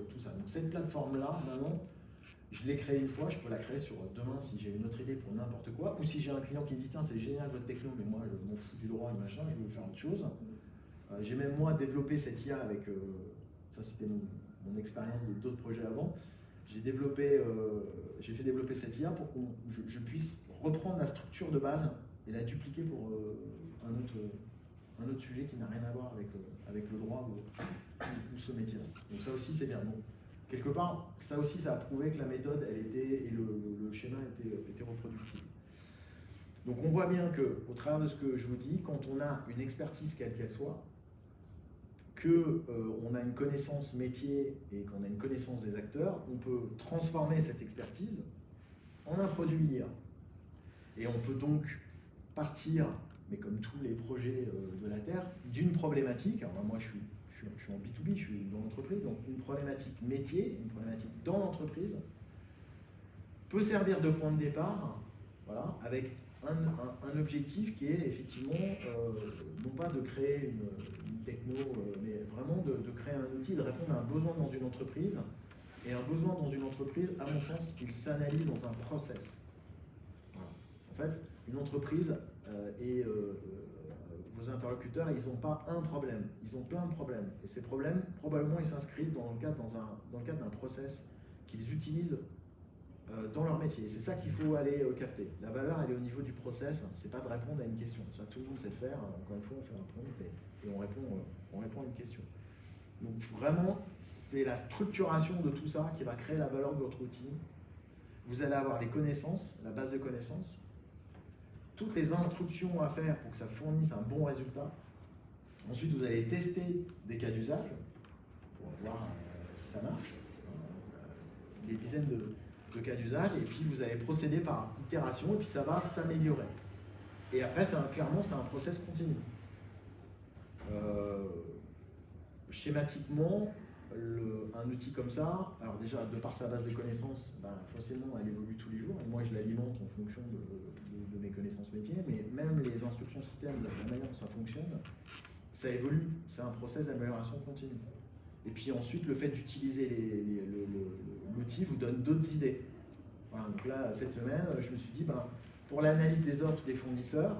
tout ça. Donc cette plateforme-là, maintenant, je l'ai créée une fois, je peux la créer sur demain si j'ai une autre idée pour n'importe quoi, ou si j'ai un client qui me dit « Tiens, c'est génial votre techno, mais moi, je m'en fous du droit et machin, je veux faire autre chose ». J'ai même, moi, développé cette IA avec, ça c'était mon expérience d'autres projets avant, j'ai fait développer cette IA pour que je puisse reprendre la structure de base et la dupliquer pour un autre sujet qui n'a rien à voir avec le droit ou ce métier-là. Donc ça aussi, c'est bien. Donc, quelque part, ça aussi, ça a prouvé que la méthode, elle était, et le schéma était reproductible. Donc on voit bien qu'au travers de ce que je vous dis, quand on a une expertise quelle qu'elle soit, qu'on a une connaissance métier et qu'on a une connaissance des acteurs, on peut transformer cette expertise en un produit IA. Et on peut donc partir, mais comme tous les projets de la Terre, d'une problématique. Alors moi, je suis en B2B, je suis dans l'entreprise, donc une problématique métier, une problématique dans l'entreprise, peut servir de point de départ, voilà, avec un objectif qui est effectivement, non pas de créer une techno, mais vraiment de créer un outil, de répondre à un besoin dans une entreprise. Et un besoin dans une entreprise, à mon sens, il s'analyse dans un process. Voilà. En fait, une entreprise et vos interlocuteurs, ils n'ont pas un problème, ils ont plein de problèmes. Et ces problèmes, probablement, ils s'inscrivent dans le cadre d'un process qu'ils utilisent dans leur métier. Et c'est ça qu'il faut aller capter. La valeur, elle est au niveau du process, c'est pas de répondre à une question. Ça, tout le monde sait le faire. Encore une fois, on fait un prompt et on répond à une question. Donc vraiment, c'est la structuration de tout ça qui va créer la valeur de votre outil. Vous allez avoir les connaissances, la base de connaissances, toutes les instructions à faire pour que ça fournisse un bon résultat. Ensuite, vous allez tester des cas d'usage pour voir si ça marche. Des dizaines de cas d'usage, et puis vous allez procéder par itération, et puis ça va s'améliorer. Et après, clairement, c'est un process continu. Schématiquement, un outil comme ça, alors déjà, de par sa base de connaissances, forcément, elle évolue tous les jours, et moi, je l'alimente en fonction de mes connaissances métiers, mais même les instructions système, la manière dont ça fonctionne, ça évolue, c'est un process d'amélioration continue. Et puis ensuite, le fait d'utiliser l'outil vous donne d'autres idées. Voilà, donc là, cette semaine, je me suis dit, pour l'analyse des offres des fournisseurs,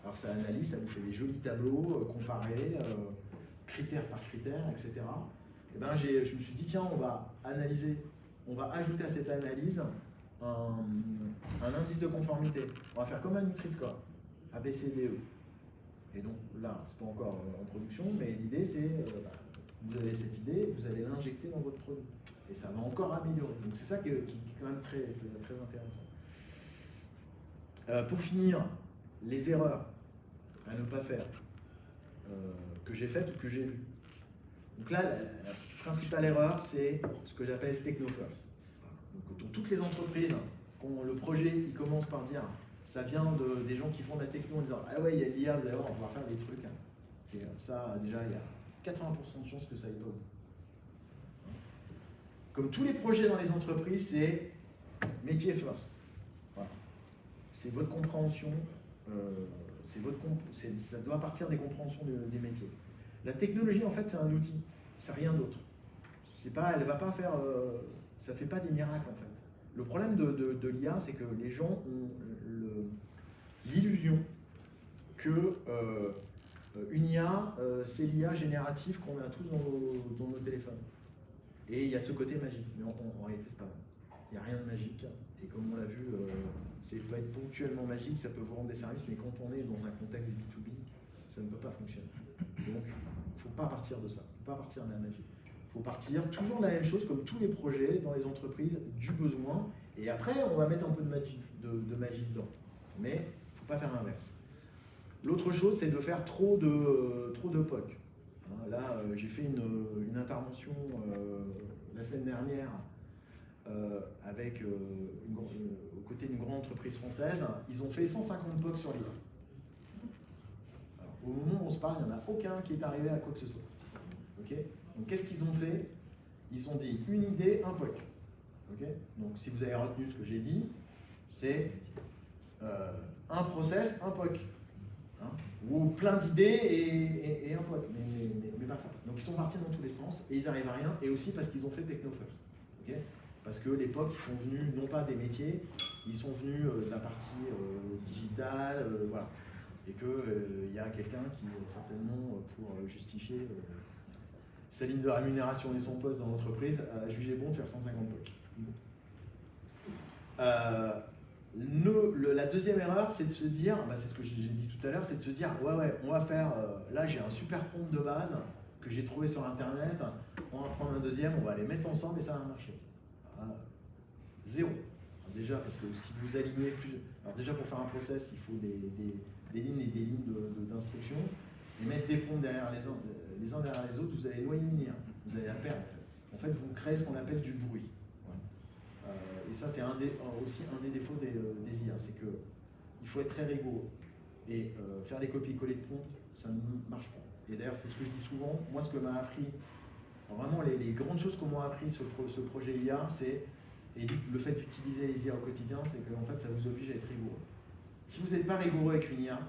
alors ça analyse, ça vous fait des jolis tableaux comparés, critère par critère, etc. Et je me suis dit, tiens, on va ajouter à cette analyse un indice de conformité. On va faire comme un Nutri-Score, ABCDE. Et donc là, c'est pas encore en production, mais l'idée c'est, vous avez cette idée, vous allez l'injecter dans votre produit. Et ça va encore améliorer. Donc c'est ça qui est quand même très, très intéressant. Pour finir, les erreurs à ne pas faire. que j'ai faites ou que j'ai vues. Donc là, la principale erreur, c'est ce que j'appelle techno first. Donc, dans toutes les entreprises, quand le projet il commence par dire ça vient des gens qui font de la techno en disant ah ouais, il y a l'IA, vous allez voir, on va faire des trucs. Et ça, déjà, il y a 80% de chances que ça aille pas. Comme tous les projets dans les entreprises, c'est métier first. Voilà. C'est votre compréhension, ça doit partir des compréhensions des métiers. La technologie, en fait, c'est un outil, c'est rien d'autre. Elle va pas faire, ça fait pas des miracles, en fait. Le problème de l'IA, c'est que les gens ont l'illusion que une IA, c'est l'IA générative qu'on a tous dans nos téléphones. Et il y a ce côté magique, mais en réalité, c'est pas vrai. Il n'y a rien de magique. Et comme on l'a vu, ça peut être ponctuellement magique, ça peut vous rendre des services, mais quand on est dans un contexte B2B, ça ne peut pas fonctionner. Donc, il ne faut pas partir de ça, il ne faut pas partir de la magie. Il faut partir toujours de la même chose, comme tous les projets dans les entreprises, du besoin. Et après, on va mettre un peu de magie dedans. Mais il ne faut pas faire l'inverse. L'autre chose, c'est de faire trop de POC. Là, j'ai fait une intervention la semaine dernière avec aux côtés d'une grande entreprise française. Ils ont fait 150 POC sur l'IA. Au moment où on se parle, il n'y en a aucun qui est arrivé à quoi que ce soit. Okay, donc qu'est-ce qu'ils ont fait? Ils ont dit une idée, un POC. Okay, donc si vous avez retenu ce que j'ai dit, c'est un process, un POC. Hein, ou plein d'idées et un POC, mais pas ça. Donc ils sont partis dans tous les sens et ils n'arrivent à rien, et aussi parce qu'ils ont fait techno first. Okay, parce que les POC, ils sont venus non pas des métiers, ils sont venus de la partie digitale, voilà. Et qu'il y a quelqu'un qui, certainement, pour justifier sa ligne de rémunération et son poste dans l'entreprise, a jugé bon de faire 150 POC. La deuxième erreur, c'est de se dire, c'est ce que j'ai dit tout à l'heure, c'est de se dire, ouais, on va faire, là j'ai un super prompt de base que j'ai trouvé sur Internet, on va prendre un deuxième, on va les mettre ensemble et ça va marcher. Voilà. Zéro. Alors déjà, parce que si vous alignez plus... Alors déjà, pour faire un process, il faut des lignes et des lignes d'instruction, et mettre des ponts derrière les uns derrière les autres, vous allez noyer une IA, vous allez la perdre en fait. En fait, vous créez ce qu'on appelle du bruit. Ouais. Et ça, c'est aussi un des défauts des IA, c'est qu'il faut être très rigoureux. Et faire des copier-coller de prompts, ça ne marche pas. Et d'ailleurs, c'est ce que je dis souvent, moi ce que m'a appris, vraiment les grandes choses qu'on m'a appris sur ce projet IA, c'est, et le fait d'utiliser les IA au quotidien, c'est qu'en fait, ça vous oblige à être rigoureux. Si vous n'êtes pas rigoureux avec une IA,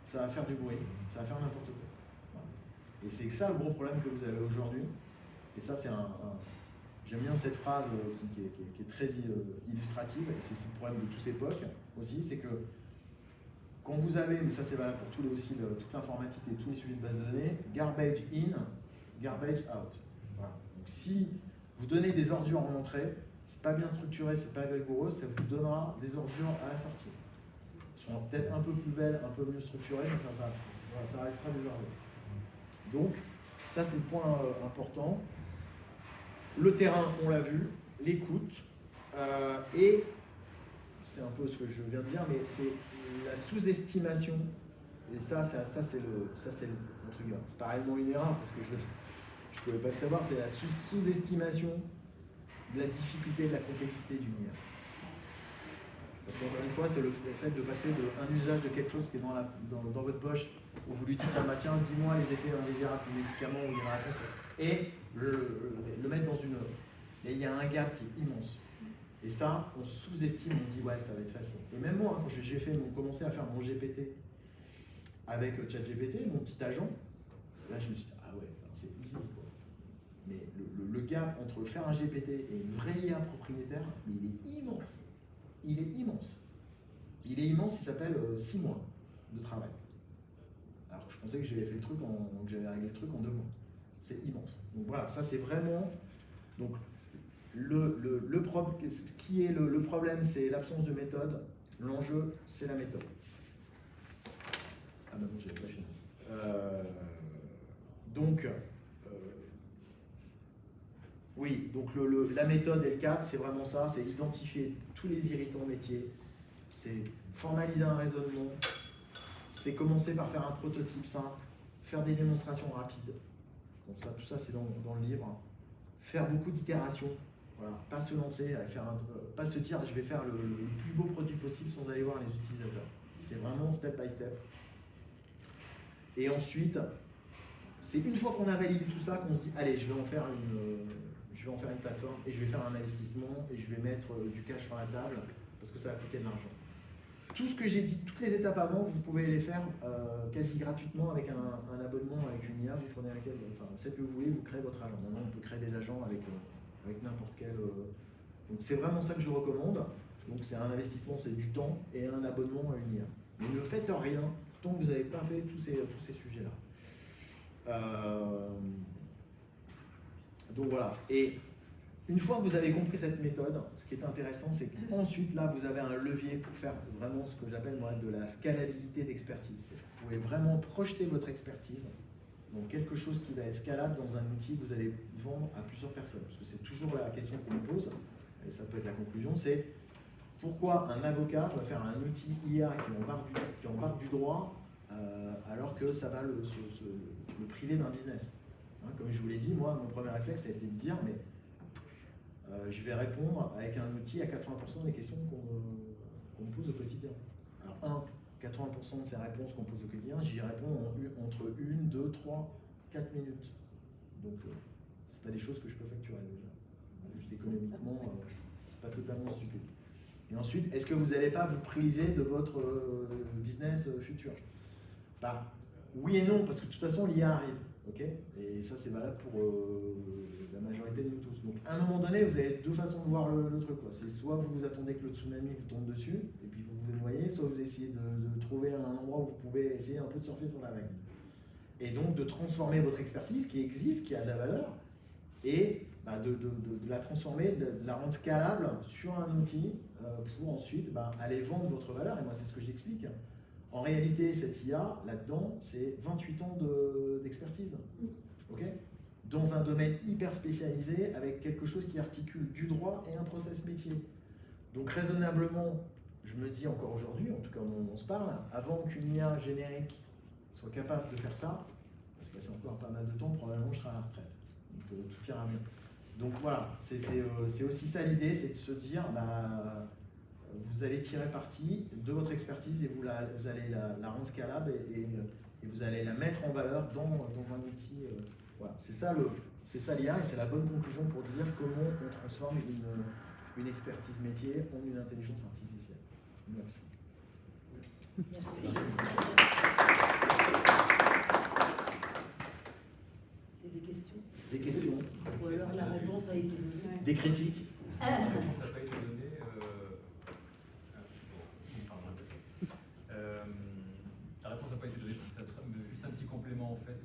ça va faire du bruit, ça va faire n'importe quoi. Voilà. Et c'est ça le gros problème que vous avez aujourd'hui. Et ça, c'est j'aime bien cette phrase qui est très illustrative, et c'est le problème de tous ces POC aussi, c'est que quand vous avez, mais ça c'est valable pour toute l'informatique et tous les sujets de base de données, garbage in, garbage out. Voilà. Donc si vous donnez des ordures en entrée, c'est pas bien structuré, c'est pas rigoureux, ça vous donnera des ordures à la sortie. Peut-être un peu plus belle, un peu mieux structurée, mais ça restera des ordures. Donc, ça c'est le point important. Le terrain, on l'a vu, l'écoute, et c'est un peu ce que je viens de dire, mais c'est la sous-estimation, et ça c'est le truc. C'est pas réellement une erreur, parce que je ne pouvais pas le savoir, c'est la sous-estimation de la difficulté, de la complexité du IA. Parce qu'encore une fois, c'est le fait de passer d'un usage de quelque chose qui est dans votre poche, où vous lui dites, tiens, dis-moi les effets indésirables du médicament ou de la réponse, et le mettre dans une œuvre. Et il y a un gap qui est immense. Et ça, on sous-estime, on dit, ouais, ça va être facile. Et même moi, quand j'ai commencé à faire mon GPT avec ChatGPT, mon petit agent, là, je me suis dit, ah ouais, c'est easy, quoi. Mais le gap entre faire un GPT et une vraie IA propriétaire, il est immense. Il est immense. Il est immense, il s'appelle 6 mois de travail. Alors que je pensais que j'avais réglé le truc en 2 mois. C'est immense. Donc voilà, ça c'est vraiment... Donc, ce qui est le problème, c'est l'absence de méthode. L'enjeu, c'est la méthode. Ah ben non, j'avais pas fini. Oui, donc la méthode et le cadre, c'est vraiment ça, c'est identifier tous les irritants métiers, c'est formaliser un raisonnement, c'est commencer par faire un prototype simple, faire des démonstrations rapides. Donc ça, tout ça, c'est dans le livre. Faire beaucoup d'itérations. Voilà. Pas se lancer, pas se dire je vais faire le plus beau produit possible sans aller voir les utilisateurs. C'est vraiment step by step. Et ensuite, c'est une fois qu'on a validé tout ça qu'on se dit allez, je vais en faire une plateforme et je vais faire un investissement et je vais mettre du cash sur la table parce que ça va coûter de l'argent. Tout ce que j'ai dit, toutes les étapes avant, vous pouvez les faire quasi gratuitement avec un abonnement avec une IA, vous prenez laquelle, enfin celle que vous voulez, vous créez votre agent. Maintenant, on peut créer des agents avec n'importe quel. Donc c'est vraiment ça que je recommande. Donc c'est un investissement, c'est du temps et un abonnement à une IA. Mais ne faites rien tant que vous n'avez pas fait tous ces sujets-là. Donc voilà. Et une fois que vous avez compris cette méthode, ce qui est intéressant, c'est qu'ensuite, là, vous avez un levier pour faire vraiment ce que j'appelle moi de la scalabilité d'expertise. Vous pouvez vraiment projeter votre expertise dans quelque chose qui va être scalable dans un outil que vous allez vendre à plusieurs personnes. Parce que c'est toujours la question qu'on me pose, et ça peut être la conclusion, c'est pourquoi un avocat va faire un outil IA qui embarque du droit alors que ça va le priver d'un business. Hein, comme je vous l'ai dit, moi, mon premier réflexe, ça a été de dire, mais je vais répondre avec un outil à 80% des questions qu'on me pose au quotidien. Alors, 80% de ces réponses qu'on pose au quotidien, j'y réponds entre 1, 2, 3, 4 minutes. Donc, c'est pas des choses que je peux facturer déjà. Juste économiquement, c'est pas totalement stupide. Et ensuite, est-ce que vous n'allez pas vous priver de votre business futur? Bah, oui et non, parce que de toute façon, l'IA arrive. Okay, et ça, c'est valable pour la majorité de nous tous. Donc, à un moment donné, vous avez deux façons de voir le truc. C'est soit vous attendez que le tsunami vous tombe dessus, et puis vous vous noyez, soit vous essayez de trouver un endroit où vous pouvez essayer un peu de surfer sur la vague. Et donc, de transformer votre expertise qui existe, qui a de la valeur, et de la transformer, de la rendre scalable sur un outil pour ensuite aller vendre votre valeur. Et moi, c'est ce que j'explique. En réalité, cette IA, là-dedans, c'est 28 ans d'expertise. Okay, dans un domaine hyper spécialisé, avec quelque chose qui articule du droit et un process métier. Donc raisonnablement, je me dis encore aujourd'hui, en tout cas on se parle, avant qu'une IA générique soit capable de faire ça, parce que c'est encore pas mal de temps, probablement je serai à la retraite. Donc tout ira bien. Donc voilà, c'est aussi ça l'idée, c'est de se dire, vous allez tirer parti de votre expertise et vous allez la rendre scalable et vous allez la mettre en valeur dans un outil. Voilà. C'est ça l'IA et c'est la bonne conclusion pour dire comment on transforme une expertise métier en une intelligence artificielle. Merci. Merci. Il y a des questions? Des questions? Ou alors la réponse a été donnée? Des critiques? La réponse n'a pas été donnée. La réponse n'a pas été donnée, donc ça sera juste un petit complément en fait.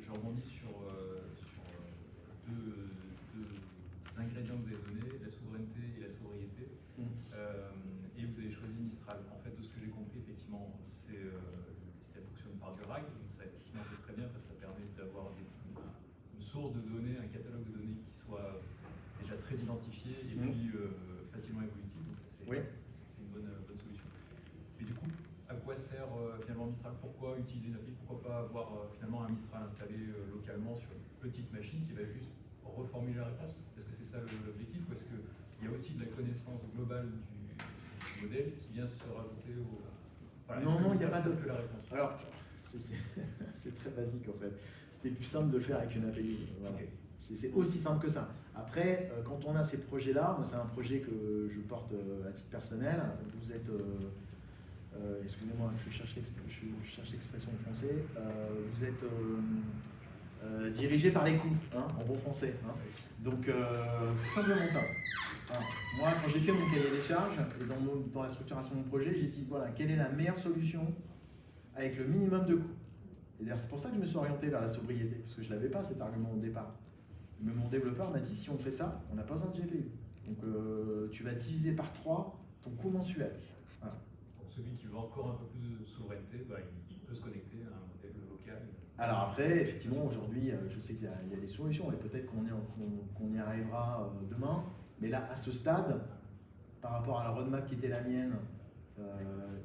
Je rebondis sur deux ingrédients que vous avez donnés, la souveraineté et la sobriété. Et vous avez choisi Mistral. En fait, de ce que j'ai compris, effectivement, le système fonctionne par du RAG, donc ça effectivement c'est très bien parce que ça permet d'avoir une source de données, un catalogue de données qui soit déjà très identifié et puis facilement évolutif. Donc ça c'est une bonne solution. Mais du coup, à quoi sert finalement Mistral? Pourquoi utiliser une appli? Pourquoi pas avoir finalement un Mistral installé localement sur une petite machine qui va juste reformuler la réponse? Est-ce que c'est ça l'objectif ou est-ce qu'il y a aussi de la connaissance globale du modèle qui vient se rajouter au... Voilà, non, il n'y a pas de... que la réponse. Alors, c'est très basique en fait. C'était plus simple de le faire avec une API. Voilà. Okay. C'est aussi simple que ça. Après, quand on a ces projets-là, moi c'est un projet que je porte à titre personnel. Vous êtes, excusez-moi, je cherche l'expression en français. Vous êtes dirigé par les coûts, hein, en bon français. Hein. Donc c'est simplement ça. Alors, moi, quand j'ai fait mon cahier des charges et dans la structuration de mon projet, j'ai dit voilà, quelle est la meilleure solution avec le minimum de coûts. Et c'est pour ça que je me suis orienté vers la sobriété, parce que je n'avais pas cet argument au départ. Mais mon développeur m'a dit, si on fait ça, on n'a pas besoin de GPU. Donc tu vas diviser par 3 ton coût mensuel. Voilà. Pour celui qui veut encore un peu plus de souveraineté, il peut se connecter à un modèle local. Alors après, effectivement, aujourd'hui, je sais qu'il y a des solutions, et peut-être qu'on y arrivera demain. Mais là, à ce stade, par rapport à la roadmap qui était la mienne,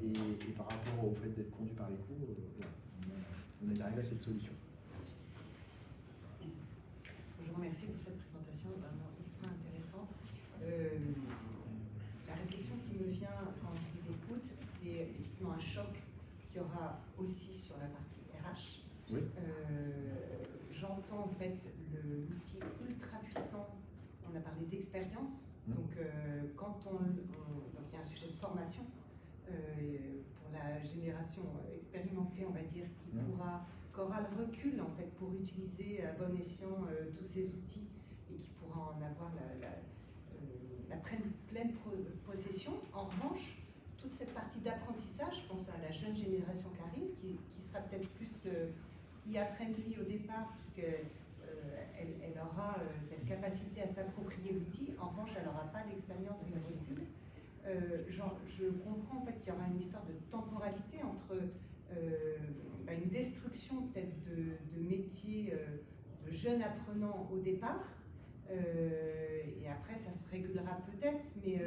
et par rapport au fait d'être conduit par les coûts, on est arrivé à cette solution. Je vous remercie pour cette présentation vraiment ultra intéressante. La réflexion qui me vient quand je vous écoute, c'est effectivement un choc qu'il y aura aussi sur la partie RH. Oui. J'entends en fait l'outil ultra puissant, on a parlé d'expérience, donc quand donc il y a un sujet de formation pour la génération expérimentée, on va dire, qui aura le recul en fait pour utiliser à bon escient tous ces outils et qui pourra en avoir la pleine possession. En revanche, toute cette partie d'apprentissage, je pense à la jeune génération qui arrive, qui sera peut-être plus IA-friendly au départ, puisqu'elle elle aura cette capacité à s'approprier l'outil. En revanche, elle n'aura pas l'expérience et le recul. Je comprends en fait qu'il y aura une histoire de temporalité entre une destruction peut-être de métiers de jeunes apprenants au départ, et après ça se régulera peut-être, mais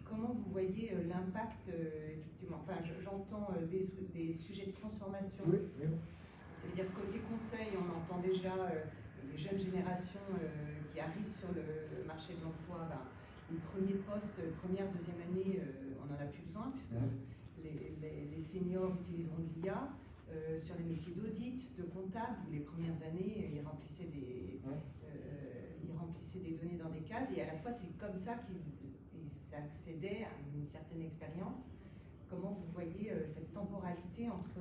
comment vous voyez l'impact effectivement, enfin j'entends des sujets de transformation. Oui, oui. Ça veut dire côté conseil, on entend déjà les jeunes générations qui arrivent sur le marché de l'emploi, les premiers postes, première, deuxième année, on n'en a plus besoin puisque les seniors utiliseront de l'IA. Sur les métiers d'audit, de comptable, où les premières années, ils remplissaient des données dans des cases, et à la fois c'est comme ça qu'ils accédaient à une certaine expérience. Comment vous voyez cette temporalité entre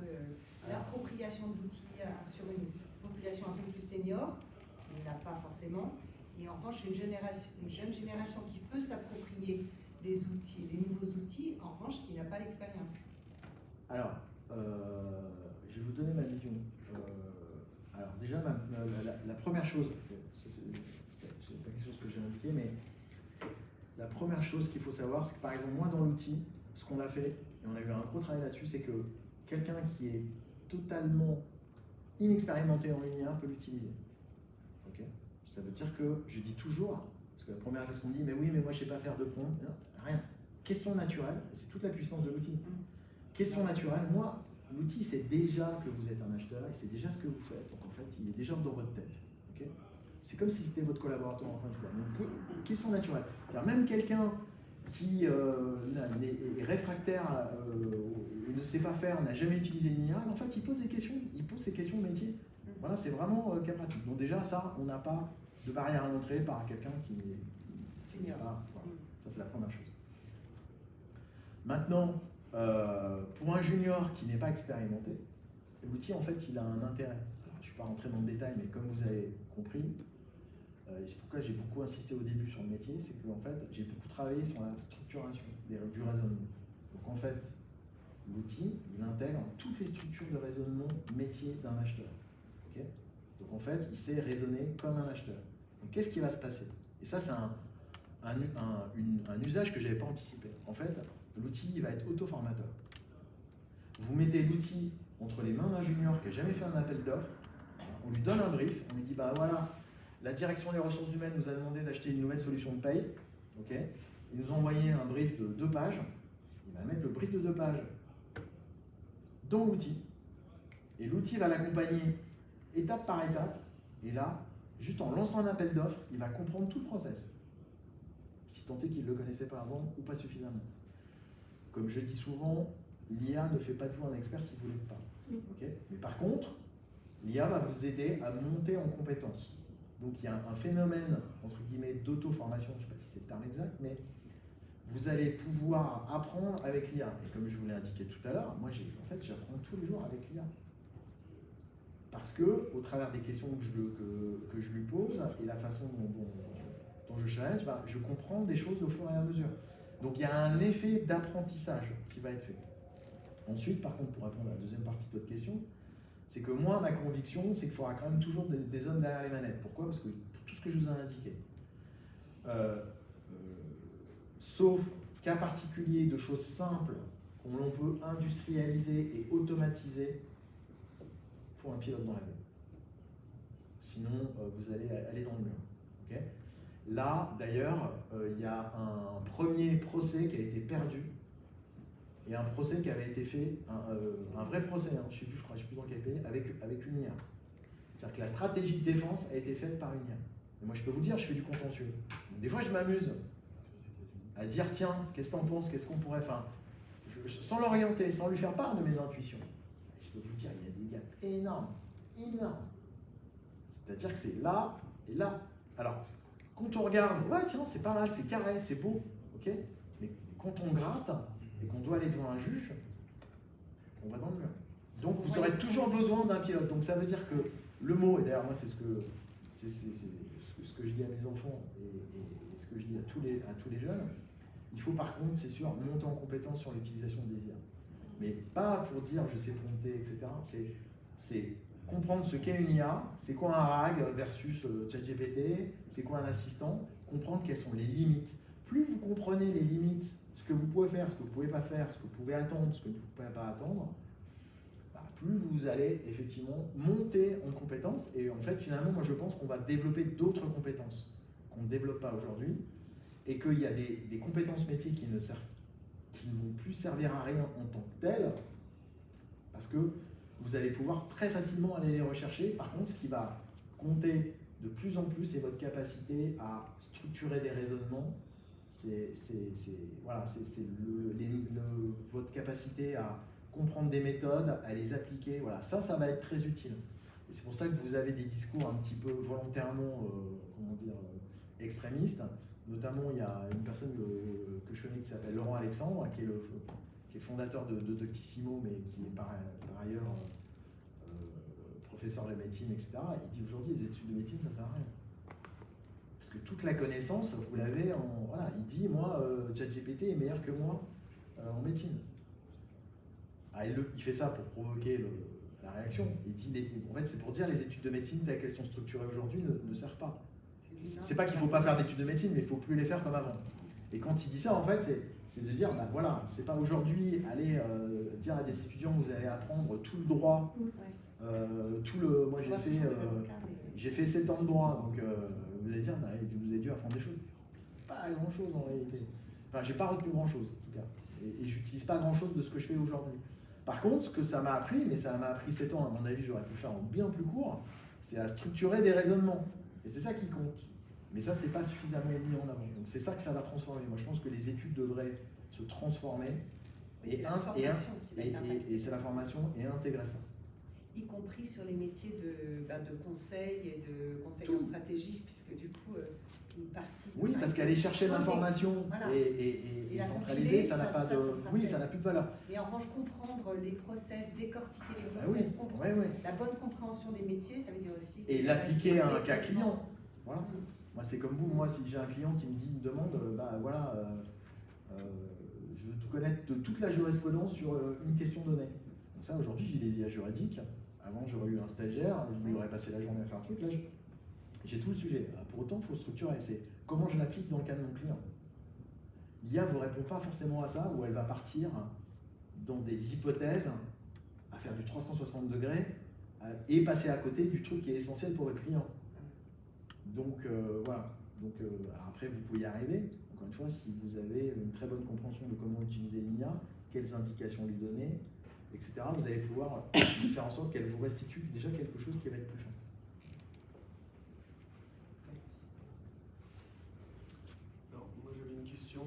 l'appropriation de l'outil sur une population un peu plus senior, qui ne l'a pas forcément, et en revanche une jeune génération qui peut s'approprier les outils, les nouveaux outils, en revanche qui n'a pas l'expérience? Alors, je vais vous donner ma vision. Alors déjà, la première chose, c'est pas quelque chose que j'ai indiqué, mais la première chose qu'il faut savoir, c'est que par exemple, moi dans l'outil, ce qu'on a fait, et on a eu un gros travail là-dessus, c'est que quelqu'un qui est totalement inexpérimenté en IA peut l'utiliser. Okay, ça veut dire que je dis toujours, parce que la première chose qu'on dit, mais oui, mais moi je sais pas faire de prompt, rien. Question naturelle, c'est toute la puissance de l'outil. Question naturelle, moi, l'outil c'est déjà que vous êtes un acheteur et c'est déjà ce que vous faites. Donc en fait, il est déjà dans votre tête. Okay, c'est comme si c'était votre collaborateur en fin de fois. Donc, question naturelle. C'est-à-dire même quelqu'un qui est réfractaire et ne sait pas faire, n'a jamais utilisé une IA, en fait, il pose des questions, ses questions métier. Voilà, c'est vraiment cas pratique. Donc déjà, ça, on n'a pas de barrière à l'entrée par quelqu'un qui est senior. Voilà. Ça, c'est la première chose. Maintenant, pour un junior qui n'est pas expérimenté, l'outil, en fait, il a un intérêt. Alors, je ne suis pas rentré dans le détail, mais comme vous avez compris, et c'est pourquoi j'ai beaucoup insisté au début sur le métier, c'est que en fait, j'ai beaucoup travaillé sur la structuration du raisonnement. Donc en fait, l'outil, il intègre toutes les structures de raisonnement métier d'un acheteur. Okay, donc en fait, il sait raisonner comme un acheteur. Donc qu'est-ce qui va se passer? Et ça, c'est un usage que je n'avais pas anticipé. En fait, l'outil, il va être auto-formateur. Vous mettez l'outil entre les mains d'un junior qui n'a jamais fait un appel d'offres, on lui donne un brief, on lui dit, bah voilà, la direction des ressources humaines nous a demandé d'acheter une nouvelle solution de paye. Okay, ils nous ont envoyé un brief de 2 pages. Il va mettre le brief de 2 pages dans l'outil. Et l'outil va l'accompagner étape par étape. Et là, juste en lançant un appel d'offres, il va comprendre tout le process. Si tant est qu'il ne le connaissait pas avant ou pas suffisamment. Comme je dis souvent, l'IA ne fait pas de vous un expert si vous ne l'êtes pas. Okay, mais par contre, l'IA va vous aider à monter en compétences. Donc il y a un phénomène, entre guillemets, d'auto-formation, je ne sais pas si c'est le terme exact, mais vous allez pouvoir apprendre avec l'IA. Et comme je vous l'ai indiqué tout à l'heure, moi j'apprends tous les jours avec l'IA. Parce que, au travers des questions que je lui pose et la façon dont je challenge, je comprends des choses au fur et à mesure. Donc il y a un effet d'apprentissage qui va être fait. Ensuite, par contre, pour répondre à la deuxième partie de votre question, c'est que moi, ma conviction, c'est qu'il faudra quand même toujours des hommes derrière les manettes. Pourquoi? Parce que tout ce que je vous ai indiqué, sauf cas particulier de choses simples qu'on peut industrialiser et automatiser, il faut un pilote dans l'avion. Sinon, vous allez aller dans le mur. Okay, là, d'ailleurs, il y a un premier procès qui a été perdu. et un procès qui avait été fait, un vrai procès, hein, je ne sais plus, je sais plus dans quel pays, avec une IA. C'est-à-dire que la stratégie de défense a été faite par une IA. Et moi, je peux vous dire, je fais du contentieux. Donc, des fois, je m'amuse à dire, tiens, qu'est-ce que t'en penses, qu'est-ce qu'on pourrait faire, sans l'orienter, sans lui faire part de mes intuitions. Je peux vous dire, il y a des gaps énormes, énormes. C'est-à-dire que c'est là et là. Alors, quand on regarde, ouais, tiens, c'est pas mal, c'est carré, c'est beau, ok. Mais quand on gratte et qu'on doit aller devant un juge, on va dans le mur. Donc, vous aurez toujours besoin d'un pilote. Donc, ça veut dire que le mot, et d'ailleurs, moi, c'est ce que je dis à mes enfants et ce que je dis à tous les jeunes, il faut par contre, c'est sûr, monter en compétence sur l'utilisation des IA. Mais pas pour dire je sais prompter, etc. C'est comprendre ce qu'est une IA, c'est quoi un RAG versus ChatGPT, c'est quoi un assistant, comprendre quelles sont les limites. Plus vous comprenez les limites, ce que vous pouvez faire, ce que vous ne pouvez pas faire, ce que vous pouvez attendre, ce que vous ne pouvez pas attendre, plus vous allez effectivement monter en compétences. Et en fait, finalement, moi je pense qu'on va développer d'autres compétences qu'on ne développe pas aujourd'hui, et qu'il y a des compétences métiers qui ne vont plus servir à rien en tant que telles, parce que vous allez pouvoir très facilement aller les rechercher. Par contre, ce qui va compter de plus en plus, c'est votre capacité à structurer des raisonnements, votre capacité à comprendre des méthodes, à les appliquer. Voilà, ça va être très utile. Et c'est pour ça que vous avez des discours un petit peu volontairement, extrémistes. Notamment, il y a une personne que je connais qui s'appelle Laurent Alexandre, qui est le fondateur de Doctissimo, mais qui est par ailleurs professeur de médecine, etc. Il dit aujourd'hui, les études de médecine, ça ne sert à rien. Parce que toute la connaissance, vous l'avez en... Voilà, il dit, moi, ChatGPT est meilleur que moi en médecine. Ah, il fait ça pour provoquer la réaction. Il dit, en fait, c'est pour dire les études de médecine telles qu'elles sont structurées aujourd'hui ne servent pas. C'est pas qu'il ne faut pas faire d'études de médecine, mais il ne faut plus les faire comme avant. Et quand il dit ça, en fait, c'est de dire, bah voilà, c'est pas aujourd'hui aller dire à des étudiants, vous allez apprendre tout le droit, moi j'ai fait 7 ans de droit, donc vous allez dire, bah, vous avez dû apprendre des choses. C'est pas grand chose en réalité. Enfin, j'ai pas retenu grand chose en tout cas. Et j'utilise pas grand chose de ce que je fais aujourd'hui. Par contre, ce que ça m'a appris, mais ça m'a appris 7 ans, à mon avis, j'aurais pu le faire en bien plus court, c'est à structurer des raisonnements. Et c'est ça qui compte. Mais ça, c'est pas suffisamment mis en avant. Donc c'est ça que ça va transformer. Moi, je pense que les études devraient se transformer et c'est la formation et intégrer ça. Y compris sur les métiers de conseil et de conseil en stratégie, puisque du coup, une partie... Oui, parce qu'aller chercher l'information et centraliser, ça n'a pas de... Oui, ça n'a plus de valeur. Mais en revanche, comprendre les process, décortiquer les process, comprendre la bonne compréhension des métiers, ça veut dire aussi... Et l'appliquer à un cas client. Voilà. Moi, c'est comme vous. Moi, si j'ai un client qui me demande, je veux tout connaître de toute la jurisprudence sur une question donnée. Donc ça, aujourd'hui, j'ai les IA juridiques. Avant, j'aurais eu un stagiaire, il aurait passé la journée à faire un truc. Là, j'ai tout le sujet. Pour autant, il faut structurer. C'est comment je l'applique dans le cas de mon client. L'IA ne vous répond pas forcément à ça, ou elle va partir dans des hypothèses, à faire du 360 degrés, et passer à côté du truc qui est essentiel pour votre client. Donc voilà. Donc après, vous pouvez y arriver. Encore une fois, si vous avez une très bonne compréhension de comment utiliser l'IA, quelles indications lui donner, etc., vous allez pouvoir faire en sorte qu'elle vous restitue déjà quelque chose qui va être plus fin. Alors, moi j'avais une question.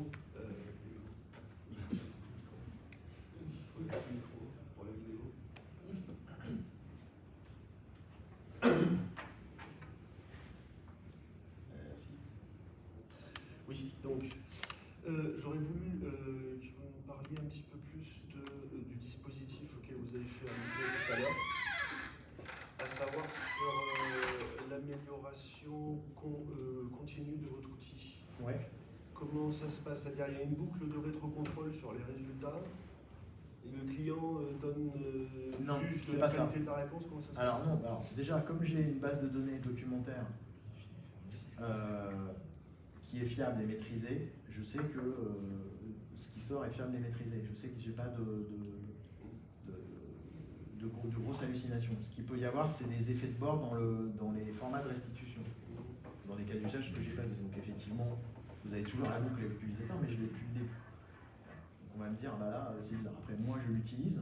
Pour la vidéo. Oui, donc j'aurais voulu que vous nous parliez un petit peu plus du dispositif auquel vous avez fait allusion tout à l'heure, à savoir sur l'amélioration continue de votre outil. Ouais. Comment ça se passe? C'est-à-dire il y a une boucle de rétrocontrôle sur les résultats. Le client juge de la qualité de la réponse. Comment ça se passe? Alors déjà, comme j'ai une base de données documentaire qui est fiable et maîtrisée, je sais que ce qui sort est fiable et maîtrisé. Je sais que je n'ai pas de grosses hallucinations. Ce qu'il peut y avoir, c'est des effets de bord dans les formats de restitution, dans les cas d'usage que j'ai pas vu. Donc effectivement, vous avez toujours la boucle utilisateur, mais je l'ai plus le début. on va me dire, bah là, c'est bizarre. Après, moi, je l'utilise,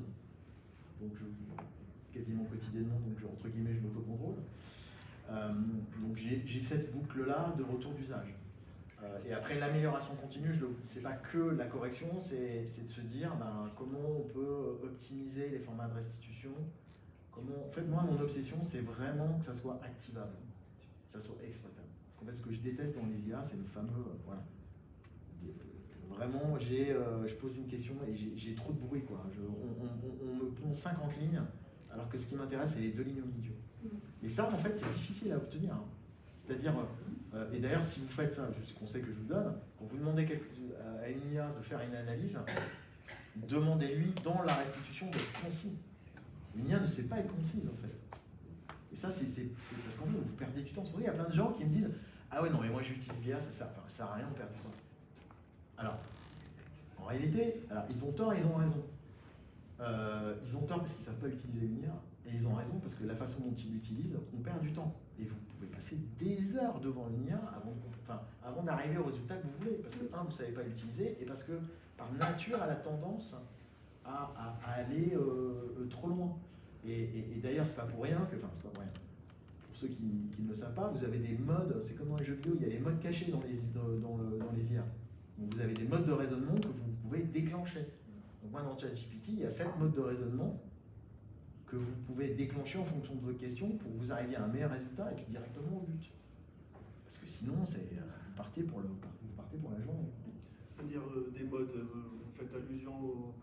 donc quasiment quotidiennement, donc entre guillemets, je m'autocontrôle. Donc j'ai cette boucle-là de retour d'usage. Et après, l'amélioration continue, c'est pas que la correction, c'est de se dire comment on peut optimiser les formats de restitution. En fait, moi, mon obsession, c'est vraiment que ça soit activable, que ça soit exploitable. En fait, ce que je déteste dans les IA, c'est le fameux... voilà. Vraiment, je pose une question et j'ai trop de bruit, quoi. On me pond 50 lignes, alors que ce qui m'intéresse, c'est les 2 lignes au milieu. Et ça, en fait, c'est difficile à obtenir. Hein. C'est-à-dire, et d'ailleurs, si vous faites ça, je conseille que je vous donne, quand vous demandez à une IA de faire une analyse, demandez-lui dans la restitution d'être concis. Une IA ne sait pas être concise, en fait. Et ça, c'est parce qu'en fait, vous perdez du temps. C'est pour ça qu'il y a plein de gens qui me disent « Ah ouais, non, mais moi j'utilise l'IA, ça sert à rien, on perd du temps. » Alors, en réalité, ils ont tort et ils ont raison. Ils ont tort parce qu'ils ne savent pas utiliser une IA, et ils ont raison parce que la façon dont ils l'utilisent, on perd du temps. Et vous pouvez passer des heures devant une IA avant d'arriver au résultat que vous voulez. Parce que, vous ne savez pas l'utiliser, et parce que, par nature, elle a tendance à aller trop loin. Et d'ailleurs, c'est pas pour rien que... Enfin, c'est pas pour rien. Pour ceux qui ne le savent pas, vous avez des modes, c'est comme dans les jeux vidéo, il y a des modes cachés dans les IA. Donc vous avez des modes de raisonnement que vous pouvez déclencher. Donc moi, dans ChatGPT, il y a 7 modes de raisonnement que vous pouvez déclencher en fonction de vos questions pour que vous arriviez à un meilleur résultat et puis directement au but. Parce que sinon, vous partez pour la journée. C'est-à-dire des modes, vous faites allusion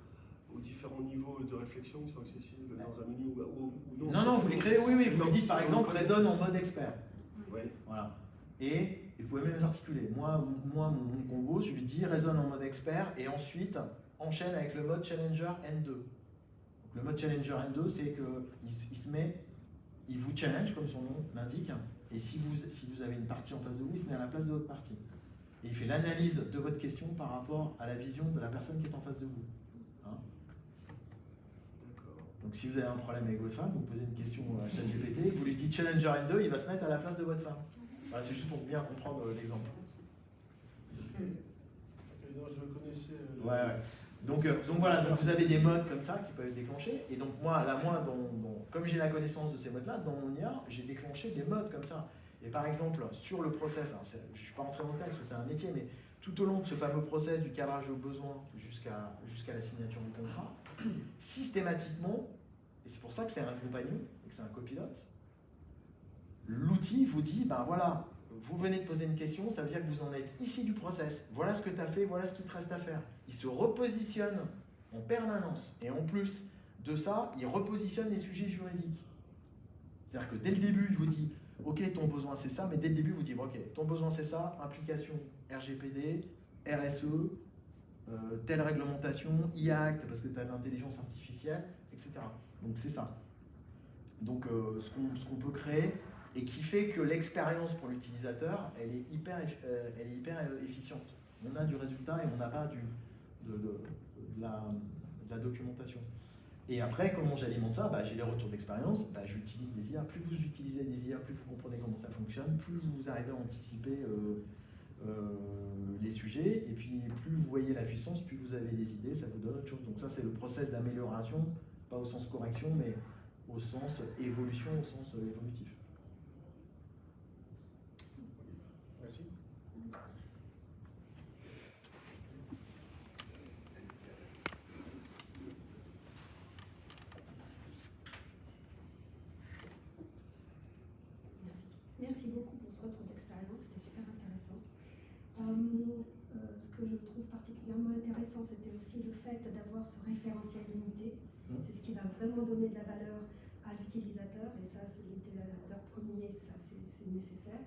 aux différents niveaux de réflexion qui sont accessibles dans un menu ou non? Non, vous les créez, oui, vous me dites par exemple, raisonne en mode expert. Oui. Voilà. Et vous pouvez même les articuler. Moi, mon combo, je lui dis raisonne en mode expert et ensuite enchaîne avec le mode Challenger N2. Donc, le mode Challenger N2, c'est qu'il vous challenge, comme son nom l'indique, et si vous avez une partie en face de vous, il se met à la place de votre partie. Et il fait l'analyse de votre question par rapport à la vision de la personne qui est en face de vous. Hein? Donc si vous avez un problème avec votre femme, vous posez une question à ChatGPT, vous lui dites Challenger N2, il va se mettre à la place de votre femme. Voilà, c'est juste pour bien comprendre l'exemple. Non, je connaissais. Ouais. Donc voilà, donc vous avez des modes comme ça qui peuvent être déclenchés. Et donc moi, comme j'ai la connaissance de ces modes-là, dans mon IA, j'ai déclenché des modes comme ça. Et par exemple, sur le process, je ne suis pas rentré dans le détail parce que c'est un métier, mais tout au long de ce fameux process du cadrage au besoin jusqu'à la signature du contrat, systématiquement, et c'est pour ça que c'est un compagnon et que c'est un copilote, l'outil vous dit, ben voilà, vous venez de poser une question, ça veut dire que vous en êtes ici du process, voilà ce que tu as fait, voilà ce qu'il te reste à faire. Il se repositionne en permanence, et en plus de ça, il repositionne les sujets juridiques. C'est-à-dire que dès le début, il vous dit, ok, ton besoin c'est ça, mais dès le début, il vous dit, ok, ton besoin c'est ça, implication RGPD, RSE, telle réglementation, IACT, parce que tu as l'intelligence artificielle, etc. Donc c'est ça. Donc ce qu'on peut créer, et qui fait que l'expérience pour l'utilisateur, elle est hyper efficiente. On a du résultat et on n'a pas de la documentation. Et après, comment j'alimente ça? J'ai les retours d'expérience, j'utilise des IA. Plus vous utilisez des IA, plus vous comprenez comment ça fonctionne, plus vous arrivez à anticiper les sujets, et puis plus vous voyez la puissance, plus vous avez des idées, ça vous donne autre chose. Donc ça, c'est le process d'amélioration, pas au sens correction, mais au sens évolution, au sens évolutif. Merci. Merci beaucoup pour ce retour d'expérience, c'était super intéressant. Ce que je trouve particulièrement intéressant, c'était aussi le fait d'avoir ce référentiel limité. C'est ce qui va vraiment donner de la valeur à l'utilisateur, et ça, c'est l'utilisateur premier, ça c'est nécessaire.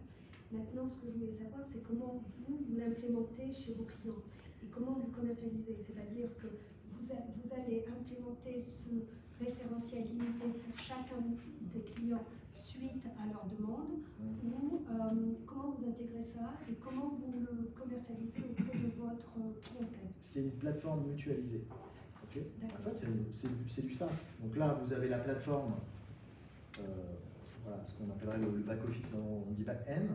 Maintenant, ce que je voulais savoir, c'est comment vous l'implémentez chez vos clients et comment vous le commercialisez. C'est-à-dire que vous allez implémenter ce référentiel limité pour chacun des clients suite à leur demande, ou comment vous intégrez ça et comment vous le commercialisez auprès de votre clientèle? C'est une plateforme mutualisée. Okay. En fait, c'est du SaaS. Donc là, vous avez la plateforme, voilà, ce qu'on appellerait le back-office, on dit back-end,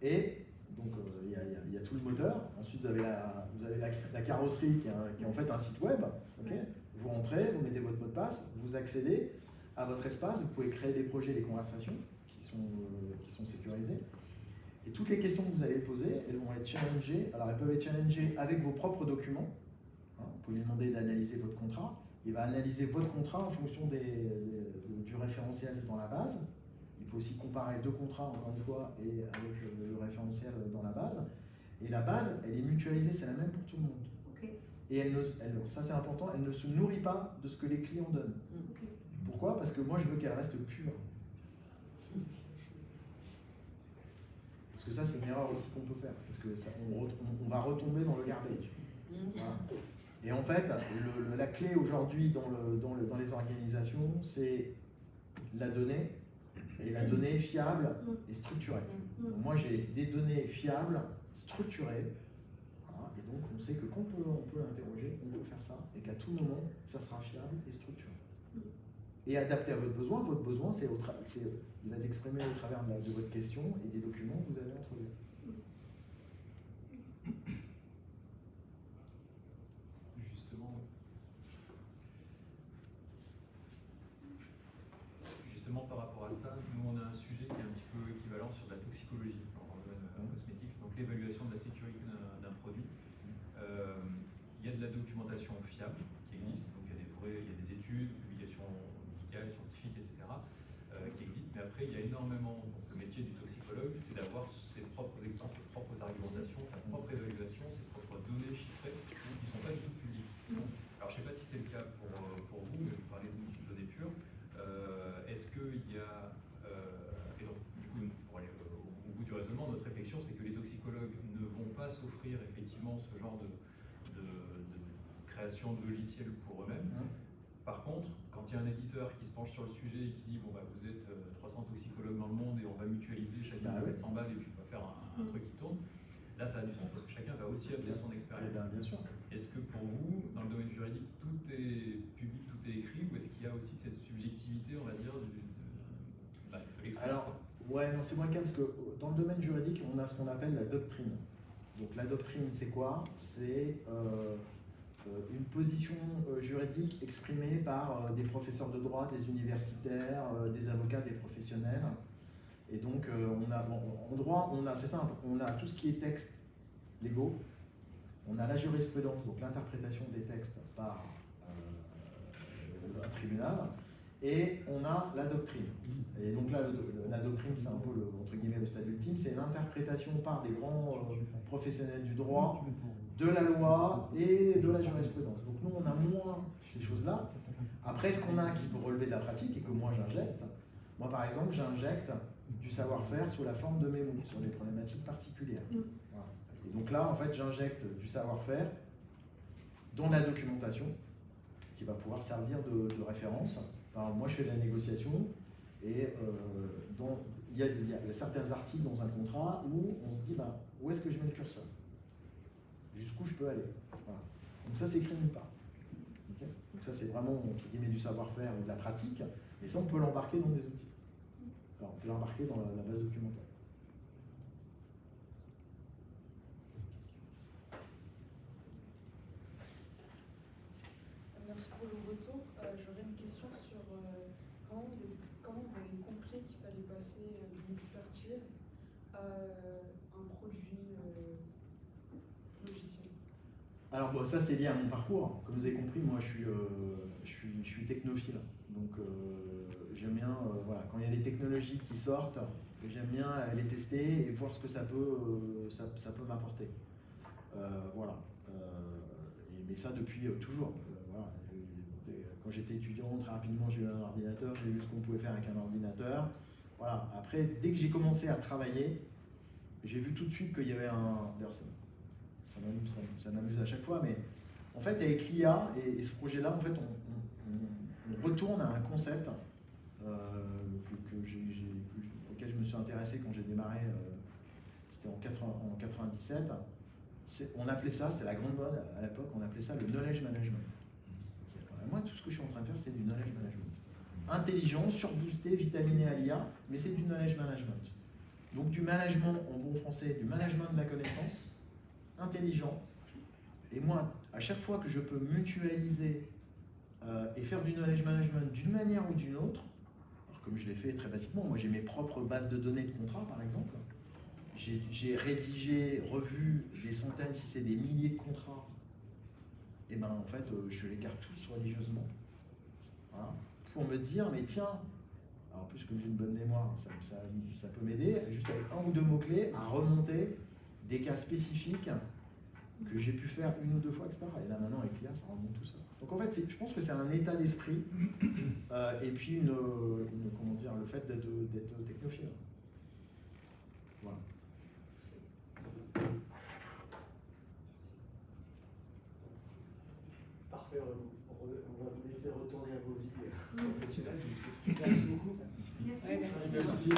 et donc il y a tous tout le moteur. Ensuite, vous avez la carrosserie qui est en fait un site web. Okay, vous rentrez, vous mettez votre mot de passe, vous accédez à votre espace, vous pouvez créer des projets, des conversations qui sont sécurisées. Et toutes les questions que vous allez poser, elles vont être challengées. Alors, elles peuvent être challengées avec vos propres documents. Vous pouvez lui demander d'analyser votre contrat. Il va analyser votre contrat en fonction du référentiel dans la base. Il peut aussi comparer deux contrats, encore une fois, et avec le référentiel dans la base. Et la base, elle est mutualisée, c'est la même pour tout le monde. Okay. Et ça c'est important, elle ne se nourrit pas de ce que les clients donnent. Okay. Pourquoi? Parce que moi je veux qu'elle reste pure. Parce que ça c'est une erreur aussi qu'on peut faire, parce que on va retomber dans le garbage. Voilà. Et en fait, la clé aujourd'hui dans les organisations, c'est la donnée, et la donnée fiable et structurée. Donc moi j'ai des données fiables, structurées, voilà, et donc on sait que quand on peut l'interroger, on peut faire ça, et qu'à tout moment, ça sera fiable et structuré. Et adapté à votre besoin, il va être exprimé au travers de votre question et des documents que vous avez introduits. Justement, par rapport à ça, nous on a un sujet qui est un petit peu équivalent sur de la toxicologie dans le domaine cosmétique, donc l'évaluation de la sécurité d'un produit. Il y a de la documentation fiable qui existe, donc il y a des études, publications médicales, scientifiques, etc. Qui existent, mais après il y a énormément, donc le métier du toxicologue, c'est d'avoir ses propres expériences, ses propres argumentations, sa propre évaluation, ses propres données chiffrées qui ne sont pas du tout publiques. Alors je ne sais pas si c'est le cas pour vous, mais vous parlez de données pures. Est-ce qu'il y a, et donc du coup pour aller au bout du raisonnement, notre réflexion c'est que les toxicologues ne vont pas s'offrir effectivement ce genre de création de logiciels pour eux-mêmes. Par contre, quand il y a un éditeur qui se penche sur le sujet et qui dit bon bah vous êtes 300 toxicologues dans le monde et on va mutualiser, chacun va mettre 100 balles et puis on va faire un truc qui tourne, là ça a du sens parce que chacun va aussi amener son expérience. Bien sûr. Est-ce que pour vous, dans le domaine juridique, tout est public, tout est écrit, ou est-ce qu'il y a aussi cette subjectivité, on va dire, de l'expression? Alors, ouais, non, c'est moins le cas parce que dans le domaine juridique, on a ce qu'on appelle la doctrine. Donc la doctrine, c'est quoi? C'est une position juridique exprimée par des professeurs de droit, des universitaires, des avocats, des professionnels. Et donc, en droit, c'est simple, on a tout ce qui est textes légaux. On a la jurisprudence, donc l'interprétation des textes par un tribunal, et on a la doctrine. Et donc là, la doctrine, c'est un peu entre guillemets le stade ultime, c'est l'interprétation par des grands professionnels du droit, de la loi et de la jurisprudence. Donc nous, on a moins ces choses-là. Après, ce qu'on a qui peut relever de la pratique et que moi j'injecte, moi par exemple, j'injecte du savoir-faire sous la forme de mémo, sur des problématiques particulières. Voilà. Et donc là, en fait, j'injecte du savoir-faire dans la documentation qui va pouvoir servir de référence. Par exemple, moi, je fais de la négociation et il y a certains articles dans un contrat où on se dit où est-ce que je mets le curseur? Jusqu'où je peux aller? Voilà. Donc ça, c'est écrit nulle part. Okay, donc ça, c'est vraiment, entre guillemets, du savoir-faire ou de la pratique. Et ça, on peut l'embarquer dans des outils. Alors, on peut l'embarquer dans la base documentaire. Merci pour le retour. J'aurais une question sur comment vous avez compris qu'il fallait passer d'une expertise à un produit logiciel. Alors bon, ça c'est lié à mon parcours. Comme vous avez compris, moi je suis technophile. Donc j'aime bien, voilà, quand il y a des technologies qui sortent, j'aime bien les tester et voir ce que ça peut m'apporter. Voilà. Mais ça depuis toujours. Voilà. Quand j'étais étudiant, très rapidement j'ai eu un ordinateur, j'ai vu ce qu'on pouvait faire avec un ordinateur. Voilà. Après, dès que j'ai commencé à travailler, j'ai vu tout de suite qu'il y avait un... D'ailleurs, ça m'amuse à chaque fois, mais en fait, avec l'IA et ce projet-là, en fait, on retourne à un concept auquel je me suis intéressé quand j'ai démarré, c'était en 97. On appelait ça, c'était la grande mode à l'époque, on appelait ça le knowledge management. Moi, tout ce que je suis en train de faire, c'est du knowledge management. Intelligent, surboosté, vitaminé à l'IA, mais c'est du knowledge management. Donc du management, en bon français, du management de la connaissance, intelligent. Et moi, à chaque fois que je peux mutualiser et faire du knowledge management d'une manière ou d'une autre, alors comme je l'ai fait très basiquement, moi j'ai mes propres bases de données de contrats par exemple, j'ai rédigé, revu des centaines, si c'est des milliers de contrats, et ben en fait je les garde tous religieusement, voilà, pour me dire mais tiens, alors en plus comme j'ai une bonne mémoire, ça peut m'aider, juste avec un ou deux mots-clés, à remonter des cas spécifiques que j'ai pu faire une ou deux fois, etc. Et là maintenant avec l'IA, ça remonte tout ça. Donc en fait, je pense que c'est un état d'esprit et puis comment dire, le fait d'être technophile. Voilà. Parfait, on va vous laisser retourner à vos vies professionnelles. Merci beaucoup. Merci. Merci.